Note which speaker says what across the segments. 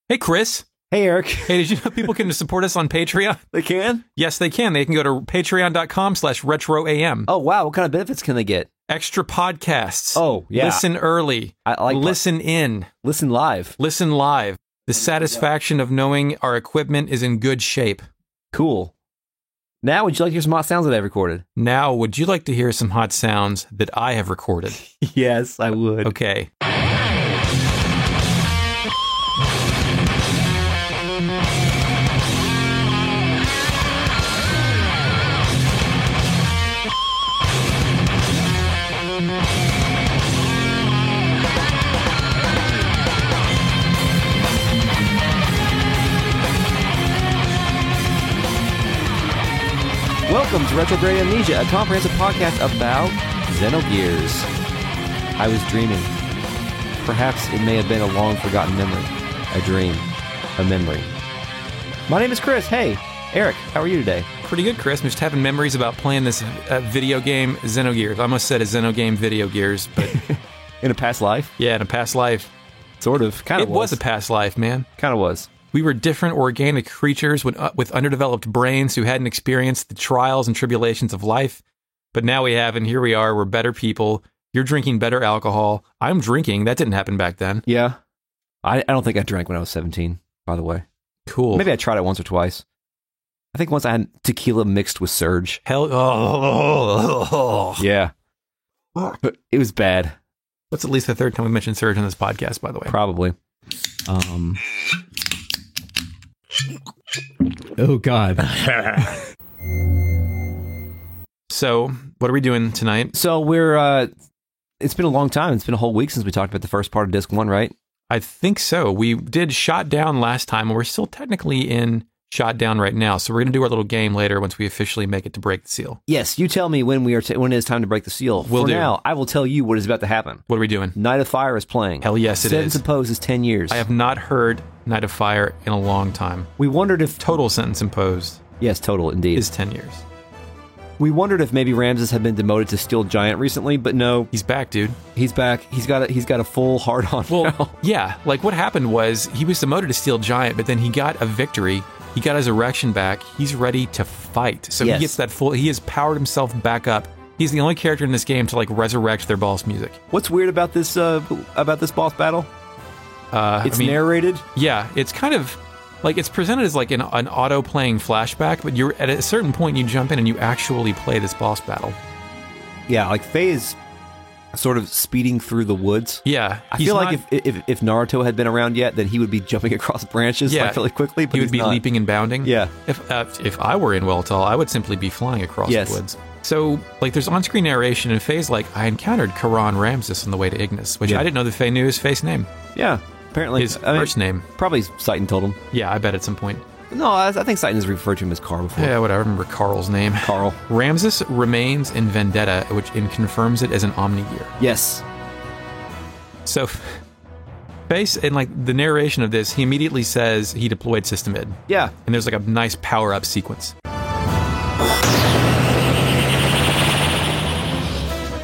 Speaker 1: Hey, Chris.
Speaker 2: Hey, Eric.
Speaker 1: Hey, did you know people can support us on Patreon?
Speaker 2: They can?
Speaker 1: Yes, they can. They can go to patreon.com/retroam.
Speaker 2: Oh, wow. What kind of benefits can they get?
Speaker 1: Extra podcasts.
Speaker 2: Oh, yeah.
Speaker 1: Listen early.
Speaker 2: I like
Speaker 1: Listen in.
Speaker 2: Listen live.
Speaker 1: Listen live. The satisfaction of knowing our equipment is in good shape.
Speaker 2: Cool. Now, would you like to hear some hot sounds that I've recorded?
Speaker 1: Now, would you like to hear some hot sounds that I have recorded?
Speaker 2: Yes, I would.
Speaker 1: Okay.
Speaker 2: Welcome to Retrograde Amnesia, a comprehensive podcast about Xenogears. I was dreaming. Perhaps it may have been a long-forgotten memory. A dream. A memory. My name is Chris. Hey, Eric, how are you today?
Speaker 1: Pretty good, Chris. I'm just having memories about playing this video game, Xenogears. I almost said a Xenogame Video Gears, but...
Speaker 2: In a past life?
Speaker 1: Yeah, in a past life.
Speaker 2: Sort of. Kind of was.
Speaker 1: It was a past life, man.
Speaker 2: Kind of was.
Speaker 1: We were different organic creatures with underdeveloped brains who hadn't experienced the trials and tribulations of life. But now we have, and here we are. We're better people. You're drinking better alcohol. I'm drinking. That didn't happen back then.
Speaker 2: Yeah. I don't think I drank when I was 17, by the way.
Speaker 1: Cool.
Speaker 2: Maybe I tried it once or twice. I think once I had tequila mixed with Surge.
Speaker 1: Hell. Oh.
Speaker 2: Yeah. It was bad.
Speaker 1: That's at least the third time we mentioned Surge on this podcast, by the way.
Speaker 2: Probably. Oh, God.
Speaker 1: So, what are we doing tonight?
Speaker 2: So, it's been a long time. It's been a whole week since we talked about the first part of Disc 1, right?
Speaker 1: I think so. We did Shot Down last time, and we're still technically in Shot Down right now. So, we're going to do our little game later once we officially make it to break the seal.
Speaker 2: Yes, you tell me when when it is time to break the seal. For now, I will tell you what is about to happen.
Speaker 1: What are we doing?
Speaker 2: Night of Fire is playing.
Speaker 1: Hell yes, it is.
Speaker 2: Sentence Imposed is 10 years.
Speaker 1: I have not heard Night of Fire in a long time.
Speaker 2: We wondered if...
Speaker 1: Total Sentence Imposed.
Speaker 2: Yes, total, indeed.
Speaker 1: Is 10 years.
Speaker 2: We wondered if maybe Ramses had been demoted to Steel Giant recently, but no.
Speaker 1: He's back, dude.
Speaker 2: He's back. He's got a full hard-on now.
Speaker 1: Yeah. Like, what happened was, he was demoted to Steel Giant, but then he got a victory. He got his erection back. He's ready to fight. So
Speaker 2: yes.
Speaker 1: He gets that full... He has powered himself back up. He's the only character in this game to, like, resurrect their boss music.
Speaker 2: What's weird about this boss battle? It's narrated?
Speaker 1: Yeah, it's kind of... Like, it's presented as, like, an auto-playing flashback, but you're at a certain point, you jump in and you actually play this boss battle.
Speaker 2: Yeah, like, Faye is sort of speeding through the woods.
Speaker 1: Yeah.
Speaker 2: I feel like if Naruto had been around yet, then he would be jumping across branches like really quickly, but
Speaker 1: he would be leaping and bounding.
Speaker 2: Yeah.
Speaker 1: If I were in Weltall, I would simply be flying across the woods. So, like, there's on-screen narration, and Faye's like, I encountered Karan Ramses on the way to Ignis, which I didn't know that Faye knew his Faye's name.
Speaker 2: Yeah. Apparently,
Speaker 1: his first name.
Speaker 2: Probably Citan told him.
Speaker 1: Yeah, I bet at some point.
Speaker 2: No, I think Citan has referred to him as Carl before.
Speaker 1: Yeah, whatever. I remember Carl's name.
Speaker 2: Carl.
Speaker 1: Ramses remains in Vendetta, which confirms it as an Omnigear.
Speaker 2: Yes.
Speaker 1: So, Face, in like the narration of this, he immediately says he deployed System Id.
Speaker 2: Yeah.
Speaker 1: And there's like a nice power-up sequence.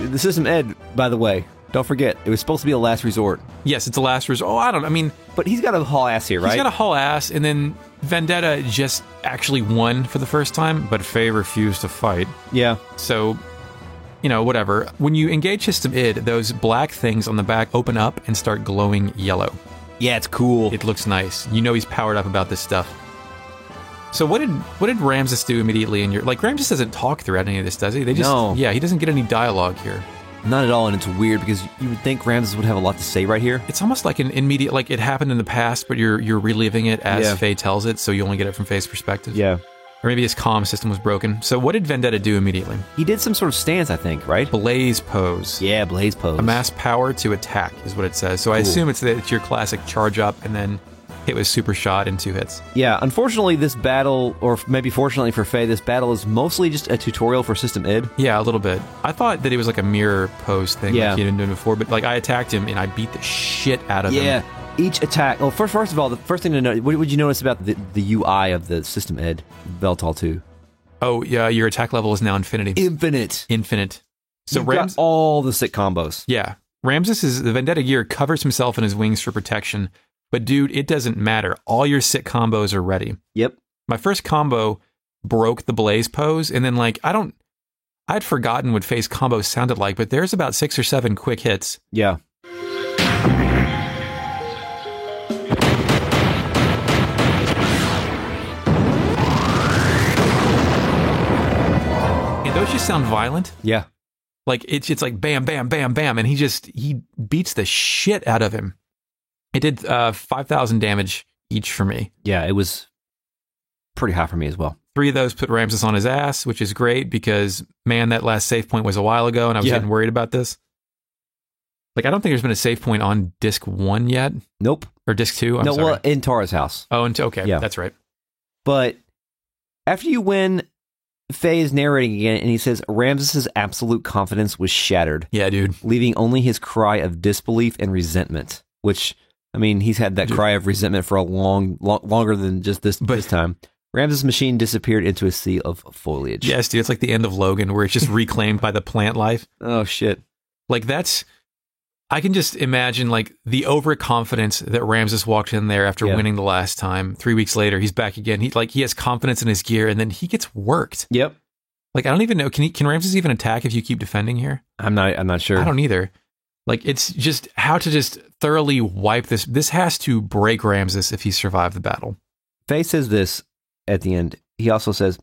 Speaker 2: The System Ed, by the way, don't forget, it was supposed to be a last resort.
Speaker 1: Yes, it's a last resort. Oh, I don't know. I mean...
Speaker 2: But he's got a haul ass here, right?
Speaker 1: He's got a haul ass, and then Vendetta just actually won for the first time, but Faye refused to fight.
Speaker 2: Yeah.
Speaker 1: So, you know, whatever. When you engage System Id, those black things on the back open up and start glowing yellow.
Speaker 2: Yeah, it's cool.
Speaker 1: It looks nice. You know he's powered up about this stuff. So what did Ramses do immediately in your... Like, Ramses doesn't talk throughout any of this, does he?
Speaker 2: No.
Speaker 1: Yeah, he doesn't get any dialogue here.
Speaker 2: Not at all, and it's weird because you would think Ramses would have a lot to say right here.
Speaker 1: It's almost like an immediate, like it happened in the past, but you're reliving it as Faye tells it, so you only get it from Faye's perspective.
Speaker 2: Yeah.
Speaker 1: Or maybe his comm system was broken. So what did Vendetta do immediately?
Speaker 2: He did some sort of stance, I think, right?
Speaker 1: Blaze pose.
Speaker 2: Yeah, blaze pose.
Speaker 1: Amass power to attack is what it says. So cool. I assume it's your classic charge up and then hit with super shot in 2 hits.
Speaker 2: Yeah, unfortunately this battle, or maybe fortunately for Faye, this battle is mostly just a tutorial for System Id.
Speaker 1: Yeah, a little bit. I thought that it was like a mirror pose thing like he had been doing before, but like I attacked him and I beat the shit out of him.
Speaker 2: Yeah, each attack... Well, first of all, the first thing to note, what would you notice about the UI of the System Id, Weltall 2?
Speaker 1: Oh, yeah, your attack level is now infinity. Infinite. So
Speaker 2: You've got all the sick combos.
Speaker 1: Yeah. The Vendetta gear covers himself in his wings for protection. But dude, it doesn't matter. All your sick combos are ready.
Speaker 2: Yep.
Speaker 1: My first combo broke the Blaze pose, and then I'd forgotten what Faye's combo sounded like, but there's about 6 or 7 quick hits.
Speaker 2: Yeah.
Speaker 1: And those just sound violent.
Speaker 2: Yeah.
Speaker 1: Like it's like bam, bam, bam, bam, and he beats the shit out of him. It did 5,000 damage each for me.
Speaker 2: Yeah, it was pretty high for me as well.
Speaker 1: 3 of those put Ramses on his ass, which is great because, man, that last save point was a while ago, and I was getting worried about this. Like, I don't think there's been a save point on disc 1 yet.
Speaker 2: Nope.
Speaker 1: Or disc 2, I'm sorry.
Speaker 2: Well, in Tara's house.
Speaker 1: Oh, okay,
Speaker 2: yeah.
Speaker 1: That's right.
Speaker 2: But after you win, Faye is narrating again, and he says, Ramses' absolute confidence was shattered.
Speaker 1: Yeah, dude.
Speaker 2: Leaving only his cry of disbelief and resentment, which, I mean, he's had that cry of resentment for a longer than just this time. Ramses' machine disappeared into a sea of foliage.
Speaker 1: Yes, dude. It's like the end of Logan, where it's just reclaimed by the plant life.
Speaker 2: Oh, shit.
Speaker 1: Like, I can just imagine, like, the overconfidence that Ramses walked in there after winning the last time. 3 weeks later, he's back again. He has confidence in his gear, and then he gets worked.
Speaker 2: Yep.
Speaker 1: Like, I don't even know. Can Ramses even attack if you keep defending here?
Speaker 2: I'm not sure.
Speaker 1: I don't either. Like, it's just how to just thoroughly wipe this. This has to break Ramses if he survived the battle.
Speaker 2: Faye says this at the end. He also says,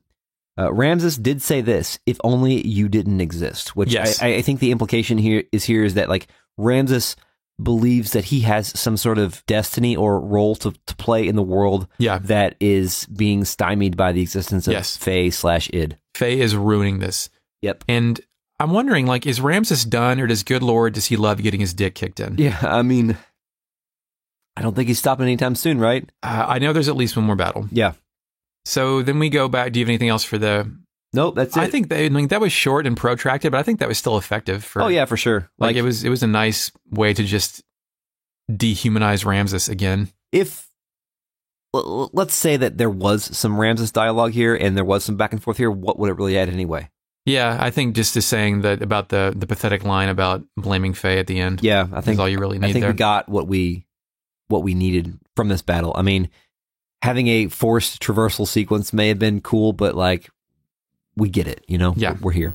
Speaker 2: Ramses did say this, if only you didn't exist, which
Speaker 1: yes.
Speaker 2: I think the implication here is that, like, Ramses believes that he has some sort of destiny or role to play in the world that is being stymied by the existence of Faye/id.
Speaker 1: Faye is ruining this.
Speaker 2: Yep.
Speaker 1: And I'm wondering, like, is Ramses done, or does good Lord, does he love getting his dick kicked in?
Speaker 2: Yeah, I mean, I don't think he's stopping anytime soon, right?
Speaker 1: I know there's at least one more battle.
Speaker 2: Yeah.
Speaker 1: So then we go back. Do you have anything else for the...
Speaker 2: Nope, that's it.
Speaker 1: I think that was short and protracted, but I think that was still effective.
Speaker 2: For sure.
Speaker 1: Like it was a nice way to just dehumanize Ramses again.
Speaker 2: If let's say that there was some Ramses dialogue here and there was some back and forth here, what would it really add anyway?
Speaker 1: Yeah, I think just to saying that about the pathetic line about blaming Faye at the end.
Speaker 2: Yeah, I think
Speaker 1: is all you really need.
Speaker 2: I think
Speaker 1: there.
Speaker 2: we got what we needed from this battle. I mean, having a forced traversal sequence may have been cool, but like, we get it, you know?
Speaker 1: Yeah.
Speaker 2: We're here.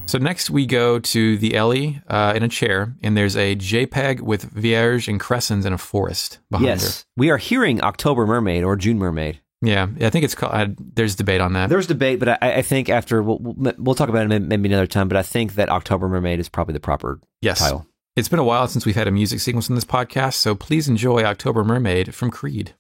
Speaker 1: So next we go to the Ellie in a chair, and there's a JPEG with Vierge and Crescents in a forest behind her.
Speaker 2: We are hearing October Mermaid or June Mermaid.
Speaker 1: Yeah, I think it's called, there's debate on that.
Speaker 2: There's debate, but I think after, we'll talk about it maybe another time, but I think that October Mermaid is probably the proper title.
Speaker 1: It's been a while since we've had a music sequence in this podcast, so please enjoy October Mermaid from Creed.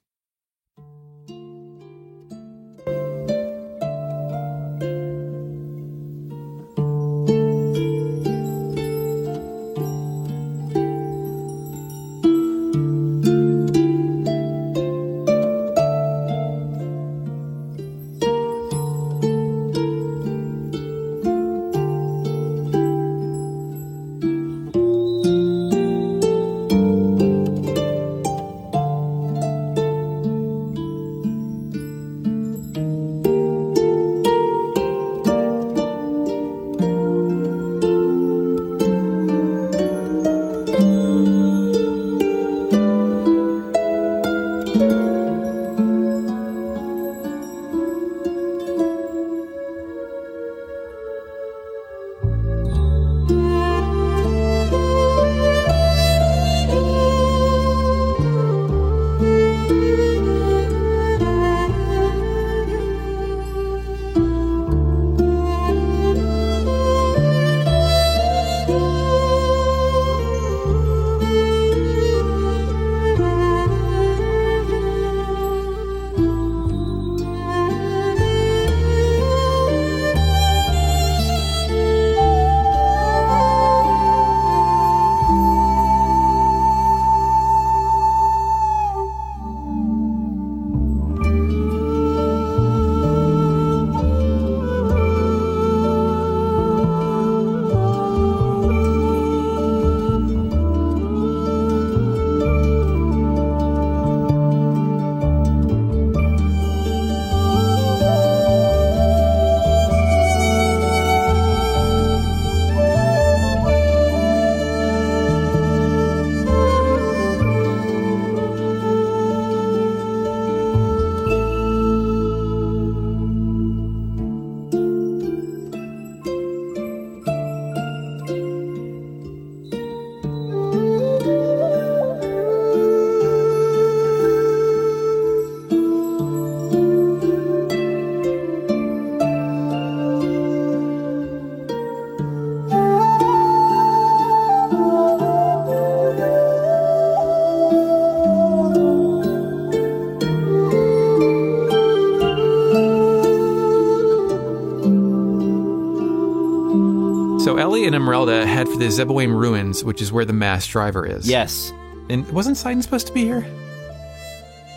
Speaker 1: Emeralda head for the Zeboim ruins, which is where the mass driver is.
Speaker 2: Yes.
Speaker 1: And wasn't Sidon supposed to be here?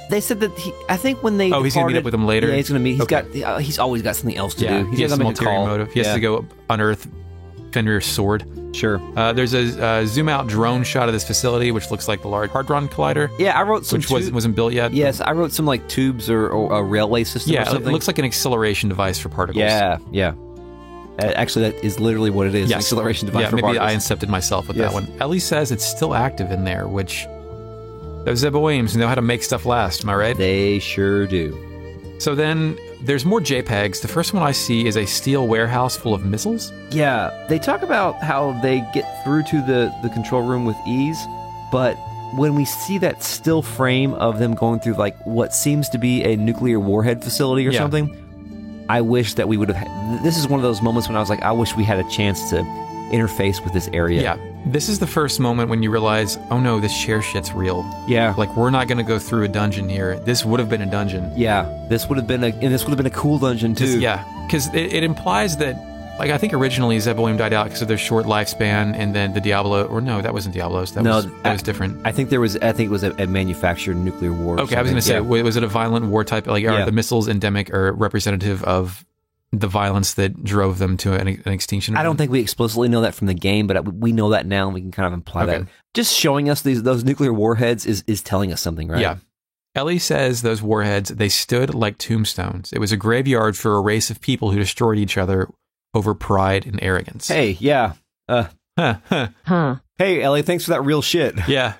Speaker 2: They said that I think when they
Speaker 1: he's going to meet up with him later?
Speaker 2: Yeah, he's going to meet.
Speaker 1: Okay.
Speaker 2: He's always got something else to do.
Speaker 1: He has some ulterior motive. He has to go unearth Fenrir's sword.
Speaker 2: Sure.
Speaker 1: There's a zoom-out drone shot of this facility, which looks like the Large Hadron Collider.
Speaker 2: Yeah, I wrote some...
Speaker 1: Which wasn't built yet.
Speaker 2: Yes, I wrote some like tubes or a railway system or something.
Speaker 1: It looks like an acceleration device for particles.
Speaker 2: Yeah. Actually, that is literally what it is. An acceleration device for particles.
Speaker 1: Maybe I incepted myself with that one. Ellie says it's still active in there, which... Those Zeboims know how to make stuff last, am I right?
Speaker 2: They sure do.
Speaker 1: So then, there's more JPEGs. The first one I see is a steel warehouse full of missiles.
Speaker 2: Yeah, they talk about how they get through to the control room with ease, but when we see that still frame of them going through like what seems to be a nuclear warhead facility or something, I wish that we would have... This is one of those moments when I was like, I wish we had a chance to interface with this area.
Speaker 1: Yeah. This is the first moment when you realize, oh no, this chair shit's real.
Speaker 2: Yeah.
Speaker 1: Like, we're not going to go through a dungeon here. This would have been a dungeon.
Speaker 2: Yeah. This would have been a cool dungeon too.
Speaker 1: Because it implies that, like, I think originally Zeboim died out because of their short lifespan, and then the Diablo, or no, that wasn't Diablos. That was different.
Speaker 2: I think it was a manufactured nuclear war.
Speaker 1: Okay, I was going to say, was it a violent war type? Like, are the missiles endemic or representative of the violence that drove them to an extinction?
Speaker 2: I don't think we explicitly know that from the game, but we know that now, and we can kind of imply that. Just showing us those nuclear warheads is telling us something, right?
Speaker 1: Yeah. Ellie says those warheads, they stood like tombstones. It was a graveyard for a race of people who destroyed each other over pride and arrogance.
Speaker 2: Hey, yeah. Hey, Ellie, thanks for that real shit.
Speaker 1: Yeah.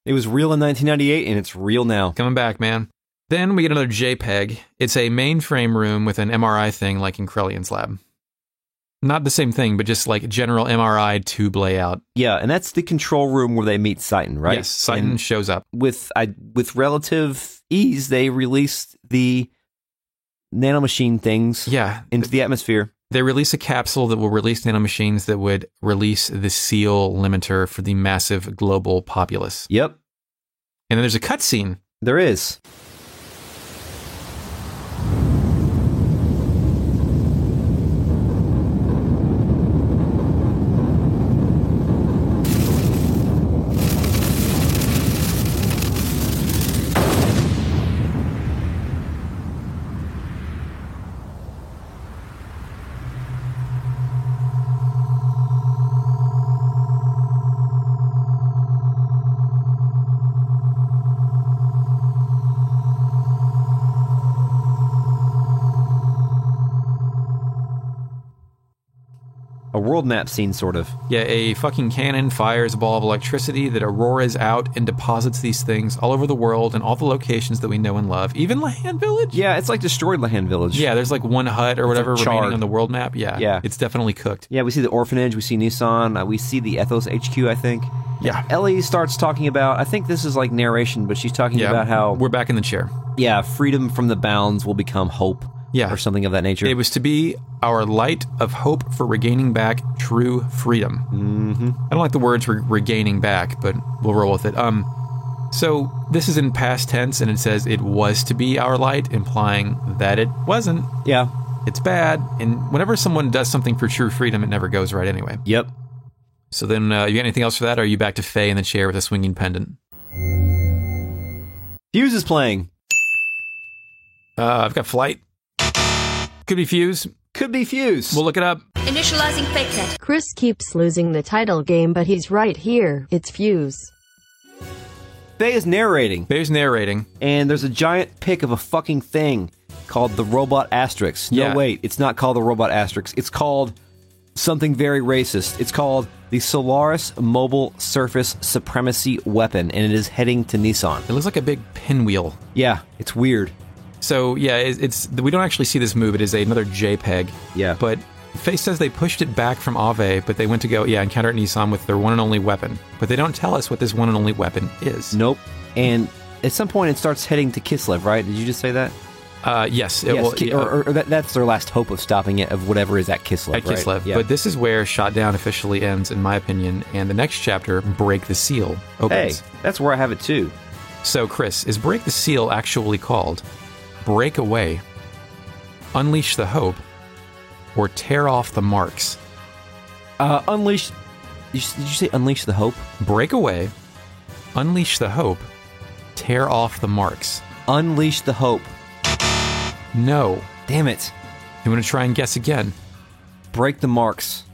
Speaker 2: It was real in 1998, and it's real now.
Speaker 1: Coming back, man. Then we get another JPEG. It's a mainframe room with an MRI thing like in Krellian's lab. Not the same thing, but just like general MRI tube layout.
Speaker 2: Yeah, and that's the control room where they meet Sidon, right?
Speaker 1: Yes, Sidon shows up.
Speaker 2: With relative ease, they released the nanomachine things into the atmosphere.
Speaker 1: They release a capsule that will release nanomachines that would release the seal limiter for the massive global populace.
Speaker 2: Yep.
Speaker 1: And then there's a cutscene.
Speaker 2: There is. A world map scene, sort of.
Speaker 1: Yeah, a fucking cannon fires a ball of electricity that auroras out and deposits these things all over the world and all the locations that we know and love. Even Lahan Village?
Speaker 2: Yeah, it's like destroyed Lahan Village.
Speaker 1: Yeah, there's like one hut or whatever remaining on the world map. Yeah, it's definitely cooked.
Speaker 2: Yeah, we see the orphanage, we see Nissan, we see the Ethos HQ, I think.
Speaker 1: Yeah.
Speaker 2: Ellie starts talking about, I think this is like narration, but she's talking about how...
Speaker 1: We're back in the chair.
Speaker 2: Yeah, freedom from the bounds will become hope.
Speaker 1: Yeah.
Speaker 2: Or something of that nature.
Speaker 1: It was to be our light of hope for regaining back true freedom.
Speaker 2: Mm-hmm.
Speaker 1: I don't like the words regaining back, but we'll roll with it. So this is in past tense, and it says it was to be our light, implying that it wasn't.
Speaker 2: Yeah.
Speaker 1: It's bad, and whenever someone does something for true freedom, it never goes right anyway.
Speaker 2: Yep.
Speaker 1: So then, you got anything else for that, or are you back to Faye in the chair with a swinging pendant?
Speaker 2: Fuse is playing.
Speaker 1: I've got Flight. Could be Fuse.
Speaker 2: Could be Fuse.
Speaker 1: We'll look it up.
Speaker 3: Initializing fake net.
Speaker 4: Chris keeps losing the title game, but he's right here. It's Fuse.
Speaker 2: Faye is narrating.
Speaker 1: Faye's narrating.
Speaker 2: And there's a giant pic of a fucking thing called the Robot Asterix. No, wait. It's not called the Robot Asterix. It's called something very racist. It's called the Solaris Mobile Surface Supremacy Weapon, and it is heading to Nissan.
Speaker 1: It looks like a big pinwheel.
Speaker 2: Yeah, it's weird.
Speaker 1: So, yeah, it's we don't actually see this move. It is another JPEG.
Speaker 2: Yeah.
Speaker 1: But Faye says they pushed it back from Ave, but they went to go, encounter at Nissan with their one and only weapon. But they don't tell us what this one and only weapon is.
Speaker 2: Nope. And at some point it starts heading to Kislev, right? Did you just say that?
Speaker 1: Yes.
Speaker 2: That's their last hope of stopping it, of whatever is at Kislev,
Speaker 1: At Kislev.
Speaker 2: Right? Yeah.
Speaker 1: But this is where Shot Down officially ends, in my opinion, and the next chapter, Break the Seal, opens.
Speaker 2: Hey, that's where I have it too.
Speaker 1: So, Chris, is Break the Seal actually called Break Away, Unleash the Hope, or Tear Off the Marks?
Speaker 2: Unleash. Did you say unleash the hope?
Speaker 1: Break away, unleash the hope, tear off the marks.
Speaker 2: Unleash the hope.
Speaker 1: No.
Speaker 2: Damn it.
Speaker 1: You want to try and guess again?
Speaker 2: Break the marks.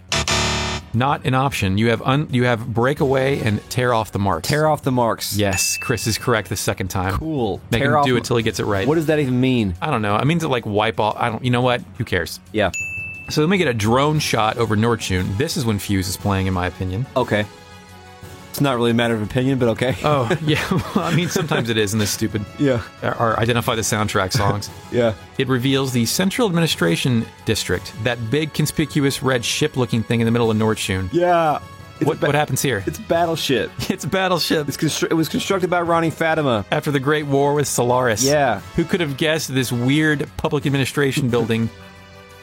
Speaker 1: Not an option. You have break away and tear off the marks.
Speaker 2: Tear off the marks.
Speaker 1: Yes, Chris is correct the second time.
Speaker 2: Cool.
Speaker 1: Make
Speaker 2: Tear
Speaker 1: him
Speaker 2: off
Speaker 1: do
Speaker 2: the-
Speaker 1: it till he gets it right.
Speaker 2: What does that even mean?
Speaker 1: I don't know. It means to like wipe off. You know what? Who cares?
Speaker 2: Yeah.
Speaker 1: So let me get a drone shot over Nordtune. This is when Fuse is playing, in my opinion.
Speaker 2: Okay. It's not really a matter of opinion, but okay.
Speaker 1: Oh, yeah. Well, I mean, sometimes it is in this stupid...
Speaker 2: Yeah.
Speaker 1: Or identify the soundtrack songs.
Speaker 2: Yeah.
Speaker 1: It reveals the Central Administration District, that big, conspicuous red ship-looking thing in the middle of Nordtune.
Speaker 2: Yeah.
Speaker 1: What happens here?
Speaker 2: It's a battleship.
Speaker 1: It's a battleship.
Speaker 2: It was constructed by Ronnie Fatima.
Speaker 1: After the Great War with Solaris.
Speaker 2: Yeah.
Speaker 1: Who could have guessed this weird public administration building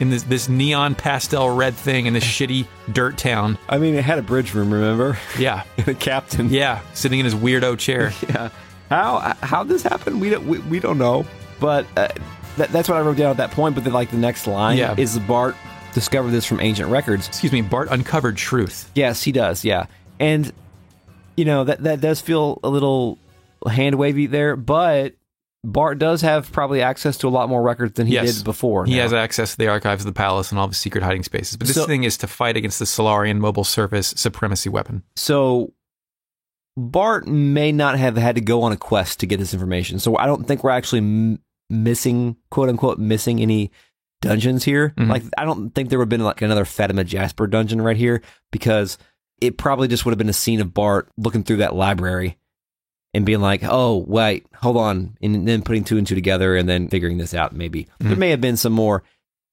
Speaker 1: in this neon pastel red thing in this shitty dirt town?
Speaker 2: I mean, it had a bridge room, remember?
Speaker 1: Yeah.
Speaker 2: And a captain.
Speaker 1: Yeah. Sitting in his weirdo chair.
Speaker 2: Yeah. How this happened? We don't know. But that's what I wrote down at that point. But then, like, the next line is Bart discovered this from ancient records.
Speaker 1: Excuse me, Bart uncovered truth.
Speaker 2: Yes, he does. Yeah, and you know that does feel a little hand wavy there, but Bart does have probably access to a lot more records than he did before.
Speaker 1: He
Speaker 2: now.
Speaker 1: has access to the archives of the palace and all the secret hiding spaces. But this thing is to fight against the Solarian mobile surface supremacy weapon.
Speaker 2: So Bart may not have had to go on a quest to get this information. So I don't think we're actually missing, quote unquote, missing any dungeons here.
Speaker 1: Mm-hmm.
Speaker 2: Like, I don't think there would have been like another Fatima Jasper dungeon right here, because it probably just would have been a scene of Bart looking through that library and being like, oh, wait, hold on, and then putting two and two together and then figuring this out. Maybe there may have been some more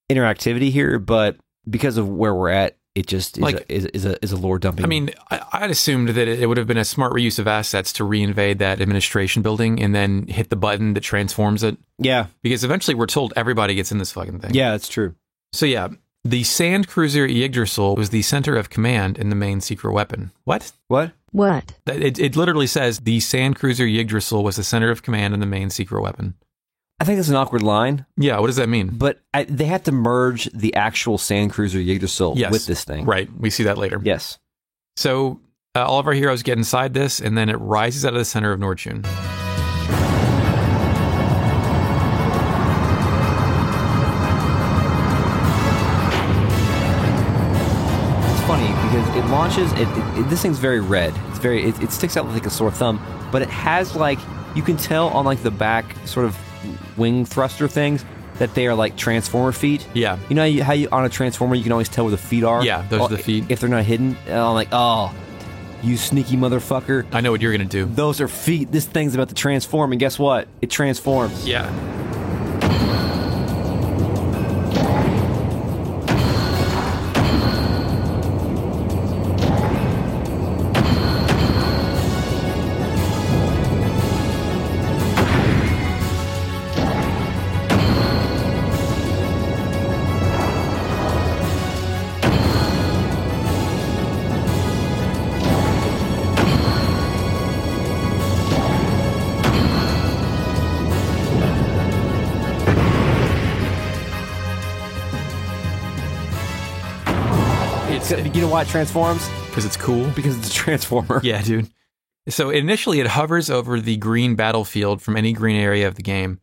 Speaker 2: interactivity here, but because of where we're at, it just is a lore dumping.
Speaker 1: I mean, I'd assumed that it would have been a smart reuse of assets to reinvade that administration building and then hit the button that transforms it.
Speaker 2: Yeah.
Speaker 1: Because eventually we're told everybody gets in this fucking thing.
Speaker 2: Yeah, that's true.
Speaker 1: So yeah, the sand cruiser Yggdrasil was the center of command in the main secret weapon. What?
Speaker 2: What?
Speaker 4: What?
Speaker 1: It literally says the sand cruiser Yggdrasil was the center of command in the main secret weapon.
Speaker 2: I think that's an awkward line.
Speaker 1: Yeah, what does that mean?
Speaker 2: But they had to merge the actual sand cruiser Yggdrasil with this thing.
Speaker 1: Right, we see that later.
Speaker 2: Yes.
Speaker 1: So all of our heroes get inside this, and then it rises out of the center of Nordtune.
Speaker 2: It's funny because it launches. This thing's very red. It's very. It sticks out like a sore thumb, but it has like, you can tell on like the back sort of wing thruster things that they are like transformer feet.
Speaker 1: Yeah.
Speaker 2: You know how you on a transformer you can always tell where the feet are.
Speaker 1: Yeah, those are the feet.
Speaker 2: If they're not hidden, I'm like, oh, you sneaky motherfucker.
Speaker 1: I know what you're gonna do.
Speaker 2: Those are feet. This thing's about to transform, and guess what? It transforms.
Speaker 1: Yeah.
Speaker 2: You know why it transforms?
Speaker 1: Because it's cool.
Speaker 2: Because it's a transformer.
Speaker 1: Yeah, dude. So initially it hovers over the green battlefield from any green area of the game.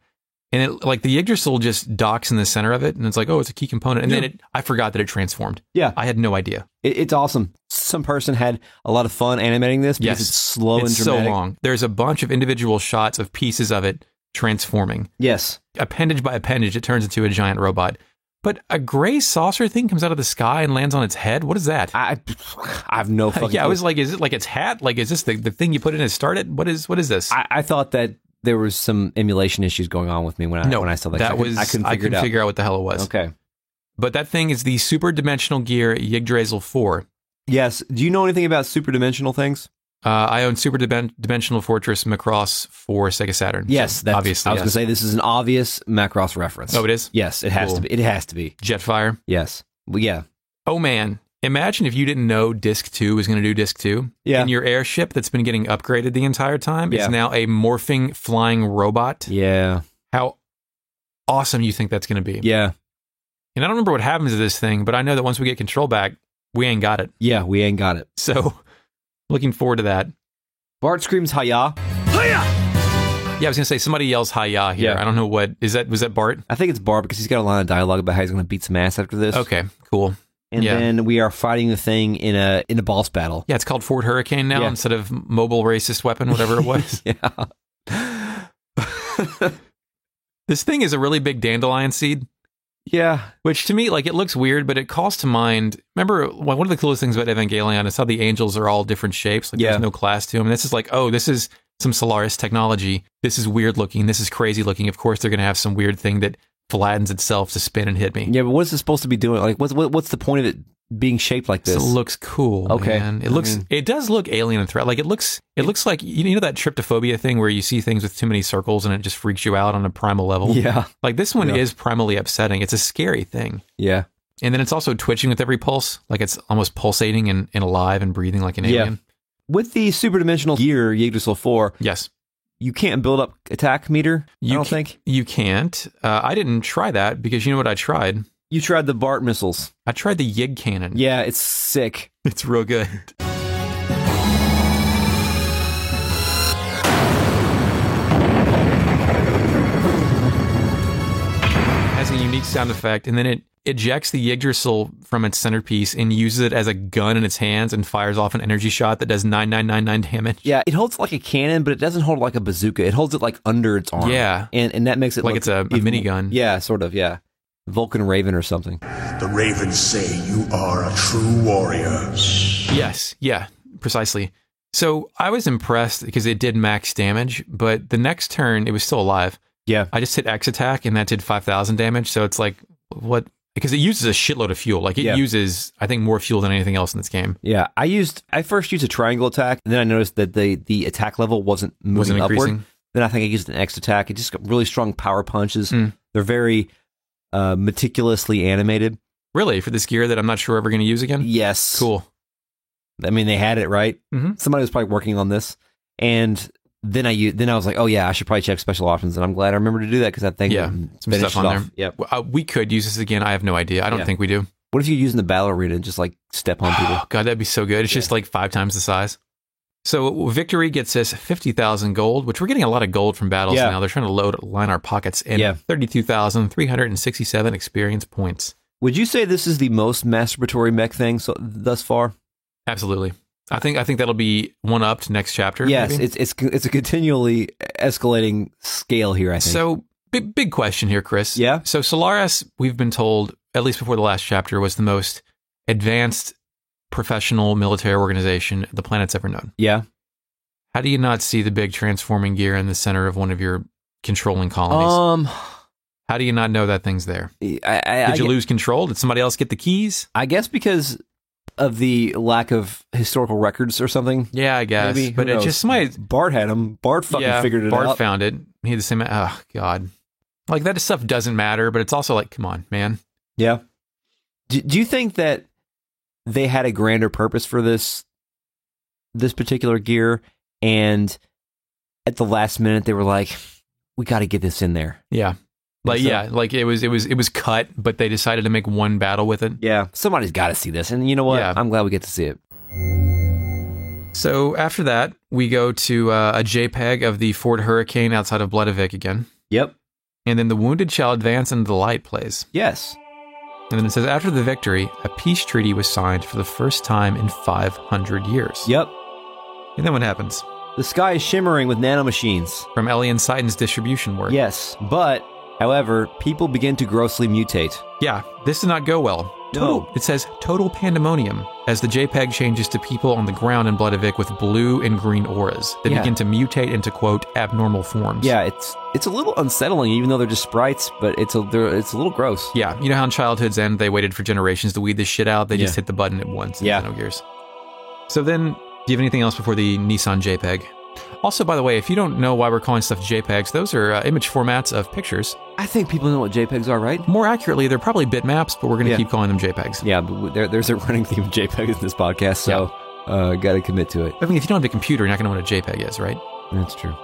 Speaker 1: And it, like, the Yggdrasil just docks in the center of it, and it's like, oh, it's a key component. And then I forgot that it transformed.
Speaker 2: Yeah.
Speaker 1: I had no idea.
Speaker 2: It's awesome. Some person had a lot of fun animating this because it's slow and dramatic.
Speaker 1: It's so long. There's a bunch of individual shots of pieces of it transforming.
Speaker 2: Yes.
Speaker 1: Appendage by appendage, it turns into a giant robot. But a gray saucer thing comes out of the sky and lands on its head? What is that?
Speaker 2: I have no fucking
Speaker 1: Yeah, I
Speaker 2: clue.
Speaker 1: was like, is it like its hat? Like, is this the thing you put in to start it? What is this?
Speaker 2: I thought that there was some emulation issues going on with me when I saw that.
Speaker 1: I couldn't figure out what the hell it was.
Speaker 2: Okay.
Speaker 1: But that thing is the Super Dimensional Gear Yggdrasil 4.
Speaker 2: Yes. Do you know anything about super dimensional things?
Speaker 1: I own Super Dimensional Fortress Macross for Sega Saturn.
Speaker 2: Yes,
Speaker 1: so
Speaker 2: that's
Speaker 1: obviously.
Speaker 2: I was going to say this is an obvious Macross reference.
Speaker 1: Oh, it is?
Speaker 2: Yes, it has to be. It has to be.
Speaker 1: Jetfire.
Speaker 2: Yes. Well, yeah.
Speaker 1: Oh man, imagine if you didn't know Disc 2 was going to do Disc 2.
Speaker 2: Yeah.
Speaker 1: And your airship that's been getting upgraded the entire time is
Speaker 2: Yeah.
Speaker 1: now a morphing flying robot.
Speaker 2: Yeah.
Speaker 1: How awesome you think that's going to be.
Speaker 2: Yeah.
Speaker 1: And I don't remember what happens to this thing, but I know that once we get control back, we ain't got it.
Speaker 2: Yeah, we ain't got it.
Speaker 1: So, looking forward to that.
Speaker 2: Bart screams "Hi-ya!"
Speaker 1: Yeah, I was gonna say somebody yells "Hi-ya" here.
Speaker 2: Yeah.
Speaker 1: I don't know what is that. Was that Bart?
Speaker 2: I think it's Bart because he's got a line of dialogue about how he's going to beat some ass after this.
Speaker 1: Okay, cool.
Speaker 2: And
Speaker 1: Yeah.
Speaker 2: then we are fighting the thing in a boss battle.
Speaker 1: Yeah, it's called Ford Hurricane now
Speaker 2: Yeah.
Speaker 1: instead of mobile racist weapon, whatever it was.
Speaker 2: Yeah.
Speaker 1: This thing is a really big dandelion seed,
Speaker 2: Yeah.
Speaker 1: which to me, like, it looks weird, but it calls to mind. Remember, one of the coolest things about Evangelion is how the angels are all different shapes. Like,
Speaker 2: Yeah.
Speaker 1: there's no class to them. And this is like, oh, this is some Solaris technology. This is weird looking. This is crazy looking. Of course, they're going to have some weird thing that flattens itself to spin and hit me.
Speaker 2: Yeah, but what is it supposed to be doing? Like, what's the point of it being shaped like this?
Speaker 1: So it looks cool.
Speaker 2: Okay.
Speaker 1: Man.
Speaker 2: I mean-
Speaker 1: It does look alien and threat. Like it looks like, you know that tryptophobia thing where you see things with too many circles and it just freaks you out on a primal level.
Speaker 2: Yeah.
Speaker 1: Like this one
Speaker 2: Yeah.
Speaker 1: is primally upsetting. It's a scary thing.
Speaker 2: Yeah.
Speaker 1: And then it's also twitching with every pulse. Like it's almost pulsating and alive and breathing like an
Speaker 2: Yeah.
Speaker 1: alien.
Speaker 2: With the superdimensional gear, Yggdrasil 4,
Speaker 1: Yes.
Speaker 2: you can't build up attack meter, I don't think.
Speaker 1: You can't. I didn't try that because you know what I tried?
Speaker 2: You tried the Bart missiles.
Speaker 1: I tried the Yig cannon.
Speaker 2: Yeah, it's sick.
Speaker 1: It's real good. Has a unique sound effect, and then it ejects the Yggdrasil from its centerpiece and uses it as a gun in its hands and fires off an energy shot that does 9999 damage.
Speaker 2: Yeah, it holds like a cannon, but it doesn't hold it like a bazooka. It holds it like under its arm.
Speaker 1: Yeah.
Speaker 2: And that makes it
Speaker 1: Like
Speaker 2: look
Speaker 1: it's a
Speaker 2: even-
Speaker 1: minigun.
Speaker 2: Yeah, sort of, yeah. Vulcan Raven or something.
Speaker 3: The ravens say you are a true warrior.
Speaker 1: Yes, yeah, precisely. So I was impressed because it did max damage, but the next turn it was still alive.
Speaker 2: Yeah.
Speaker 1: I just hit X attack and that did 5,000 damage. So it's like, what? Because it uses a shitload of fuel. Like it
Speaker 2: Yeah.
Speaker 1: uses, I think, more fuel than anything else in this game.
Speaker 2: Yeah, I first used a triangle attack, and then I noticed that the attack level wasn't moving
Speaker 1: Wasn't
Speaker 2: upward.
Speaker 1: increasing.
Speaker 2: Then I think I used an X attack. It just got really strong power punches.
Speaker 1: Mm.
Speaker 2: They're very meticulously animated.
Speaker 1: Really, for this gear that I'm not sure we're ever going to use again?
Speaker 2: Yes.
Speaker 1: Cool.
Speaker 2: I mean, they had it right.
Speaker 1: Mhm.
Speaker 2: Somebody was probably working on this, and then I was like, oh yeah, I should probably check special options, and I'm glad I remembered to do that because that thing
Speaker 1: Yeah, some
Speaker 2: finished
Speaker 1: stuff on
Speaker 2: it off.
Speaker 1: there.
Speaker 2: Yep.
Speaker 1: We could use this again. I have no idea. I don't
Speaker 2: Yeah.
Speaker 1: think we do.
Speaker 2: What if you use in the battle arena and just like step on people?
Speaker 1: Oh, God, that'd be so good. It's just like 5 times the size. So Victory gets us 50,000 gold, which we're getting a lot of gold from battles
Speaker 2: Yeah.
Speaker 1: now. They're trying to line our pockets, and
Speaker 2: Yeah.
Speaker 1: 32,367 experience points.
Speaker 2: Would you say this is the most masturbatory mech thing thus far?
Speaker 1: Absolutely. I think that'll be one-upped next chapter.
Speaker 2: Yes,
Speaker 1: maybe.
Speaker 2: it's a continually escalating scale here, I think.
Speaker 1: So big question here, Chris.
Speaker 2: Yeah?
Speaker 1: So Solaris, we've been told, at least before the last chapter, was the most advanced professional military organization the planet's ever known.
Speaker 2: Yeah.
Speaker 1: How do you not see the big transforming gear in the center of one of your controlling colonies? How do you not know that thing's there? Did you lose control? Did somebody else get the keys?
Speaker 2: I guess because of the lack of historical records or something.
Speaker 1: Yeah, I guess.
Speaker 2: Maybe.
Speaker 1: But
Speaker 2: Who
Speaker 1: it
Speaker 2: knows?
Speaker 1: just somebody.
Speaker 2: Bart had them. Bart fucking figured it
Speaker 1: Bart
Speaker 2: out.
Speaker 1: found it. He had the same. Oh God, like that stuff doesn't matter. But it's also like, come on, man.
Speaker 2: Yeah. Do you think that they had a grander purpose for this particular gear, and at the last minute they were like, "We got to get this in there."
Speaker 1: Yeah, like
Speaker 2: So-
Speaker 1: yeah, like it was cut, but they decided to make one battle with it.
Speaker 2: Yeah, somebody's got to see this, and you know what?
Speaker 1: Yeah.
Speaker 2: I'm glad we get to see it.
Speaker 1: So after that, we go to a JPEG of the Ford Hurricane outside of Bledavik again,
Speaker 2: Yep.
Speaker 1: and then the wounded shall advance into the light plays.
Speaker 2: Yes.
Speaker 1: And then it says, after the victory, a peace treaty was signed for the first time in 500 years.
Speaker 2: Yep.
Speaker 1: And then what happens?
Speaker 2: The sky is shimmering with nanomachines.
Speaker 1: From Elian Sighton's distribution work.
Speaker 2: Yes, but however, people begin to grossly mutate.
Speaker 1: Yeah, this did not go well.
Speaker 2: No.
Speaker 1: It says total pandemonium as the JPEG changes to people on the ground in Bledavik with blue and green auras that
Speaker 2: Yeah.
Speaker 1: begin to mutate into, quote, abnormal forms.
Speaker 2: Yeah, it's a little unsettling, even though they're just sprites, but it's a little gross.
Speaker 1: Yeah, you know how in Childhood's End they waited for generations to weed this shit out? They just
Speaker 2: Yeah.
Speaker 1: hit the button at once. in
Speaker 2: Yeah.
Speaker 1: Xenogears. So then, do you have anything else before the Nissan JPEG? Also, by the way, if you don't know why we're calling stuff JPEGs, those are image formats of pictures.
Speaker 2: I think people know what JPEGs are, right?
Speaker 1: More accurately, they're probably bitmaps, but we're going to
Speaker 2: Yeah.
Speaker 1: keep calling them JPEGs.
Speaker 2: Yeah, but there's a running theme of JPEGs in this podcast, so got to commit to it.
Speaker 1: I mean, if you don't have a computer, you're not going to know what a JPEG is, right?
Speaker 2: That's true.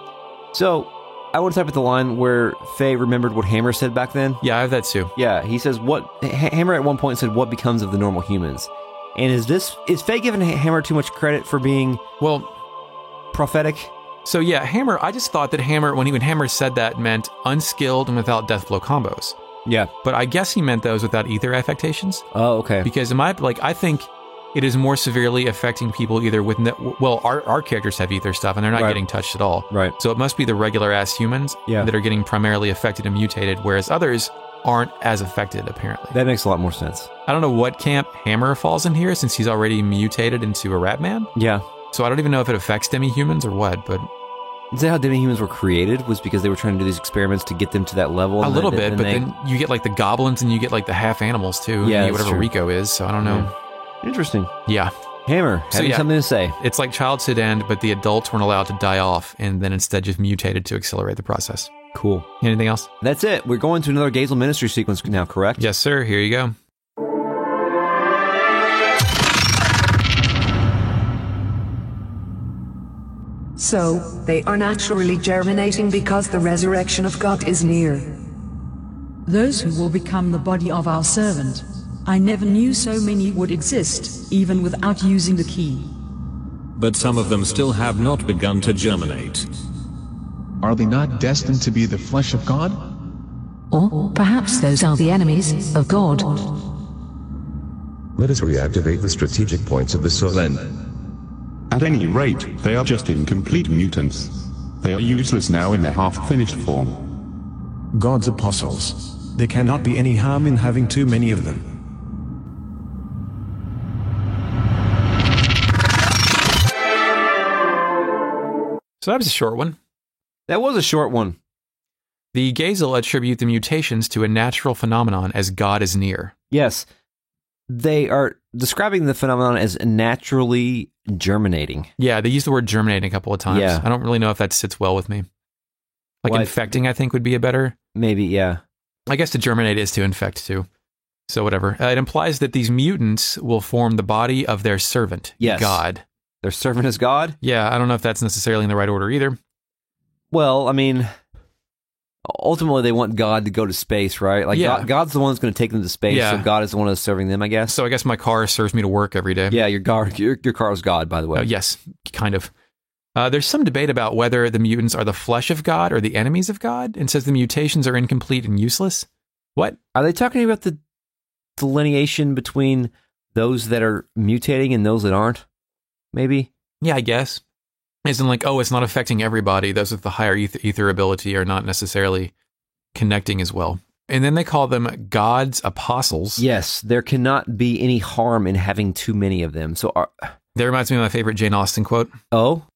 Speaker 2: So, I want to type at the line where Faye remembered what Hammer said back then.
Speaker 1: Yeah, I have that too.
Speaker 2: Yeah, he says, Hammer at one point said, what becomes of the normal humans? And is Faye giving Hammer too much credit for being
Speaker 1: Well,
Speaker 2: prophetic?
Speaker 1: so yeah, Hammer, I just thought that Hammer, when Hammer said that, meant unskilled and without deathblow combos.
Speaker 2: Yeah.
Speaker 1: But I guess he meant those without ether affectations.
Speaker 2: Oh, okay.
Speaker 1: Because I think it is more severely affecting people either with, our characters have ether stuff and they're not
Speaker 2: Right.
Speaker 1: getting touched at all.
Speaker 2: Right.
Speaker 1: So it must be the regular ass humans
Speaker 2: Yeah.
Speaker 1: that are getting primarily affected and mutated, whereas others aren't as affected, apparently.
Speaker 2: That makes a lot more sense.
Speaker 1: I don't know what camp Hammer falls in here since he's already mutated into a rat man.
Speaker 2: Yeah.
Speaker 1: So I don't even know if it affects demi-humans or what, but
Speaker 2: Is that how demi-humans were created? Was because they were trying to do these experiments to get them to that level?
Speaker 1: a
Speaker 2: and
Speaker 1: little
Speaker 2: then-
Speaker 1: bit, but then you get like the goblins and you get like the half animals too.
Speaker 2: Yeah,
Speaker 1: and you get
Speaker 2: that's
Speaker 1: whatever
Speaker 2: true.
Speaker 1: Rico is, so I don't know.
Speaker 2: Interesting.
Speaker 1: Yeah.
Speaker 2: Hammer, having
Speaker 1: yeah.
Speaker 2: something to say.
Speaker 1: It's like childhood end, but the adults weren't allowed to die off and then instead just mutated to accelerate the process.
Speaker 2: Cool.
Speaker 1: Anything else?
Speaker 2: That's it. We're going to another Gazel Ministry sequence now, correct?
Speaker 1: Yes, sir. Here you go.
Speaker 5: So, they are naturally germinating because the resurrection of God is near.
Speaker 6: Those who will become the body of our servant. I never knew so many would exist, even without using the key.
Speaker 7: But some of them still have not begun to germinate.
Speaker 8: Are they not destined to be the flesh of God?
Speaker 9: Or perhaps those are the enemies of God.
Speaker 10: Let us reactivate the strategic points of the Solen.
Speaker 11: At any rate, they are just incomplete mutants. They are useless now in their half-finished form.
Speaker 12: God's apostles. There cannot be any harm in having too many of them.
Speaker 1: So that was a short one.
Speaker 2: That was a short one.
Speaker 1: The Gazel attribute the mutations to a natural phenomenon as God is near.
Speaker 2: Yes. They are describing the phenomenon as naturally germinating.
Speaker 1: Yeah, they use the word germinating a couple of times.
Speaker 2: Yeah.
Speaker 1: I don't really know if that sits well with me. Like
Speaker 2: Well,
Speaker 1: infecting, I think, would be a better.
Speaker 2: Maybe, yeah.
Speaker 1: I guess to germinate is to infect too. So whatever. It implies that these mutants will form the body of their servant,
Speaker 2: Yes.
Speaker 1: God.
Speaker 2: Their servant is God?
Speaker 1: Yeah, I don't know if that's necessarily in the right order either.
Speaker 2: Well, I mean, ultimately they want God to go to space, right? Like
Speaker 1: Yeah.
Speaker 2: God's the one that's going to take them to space,
Speaker 1: Yeah.
Speaker 2: so God is the one that's serving them, I guess.
Speaker 1: So I guess my car serves me to work every day.
Speaker 2: Yeah, your car is God, by the way.
Speaker 1: Yes, kind of. There's some debate about whether the mutants are the flesh of God or the enemies of God, and says the mutations are incomplete and useless. What?
Speaker 2: Are they talking about the delineation between those that are mutating and those that aren't? Maybe?
Speaker 1: Yeah, I guess. As in like, oh, it's not affecting everybody. Those with the higher ether ability are not necessarily connecting as well. And then they call them God's apostles.
Speaker 2: Yes, there cannot be any harm in having too many of them. So,
Speaker 1: that reminds me of my favorite Jane Austen quote.
Speaker 2: Oh?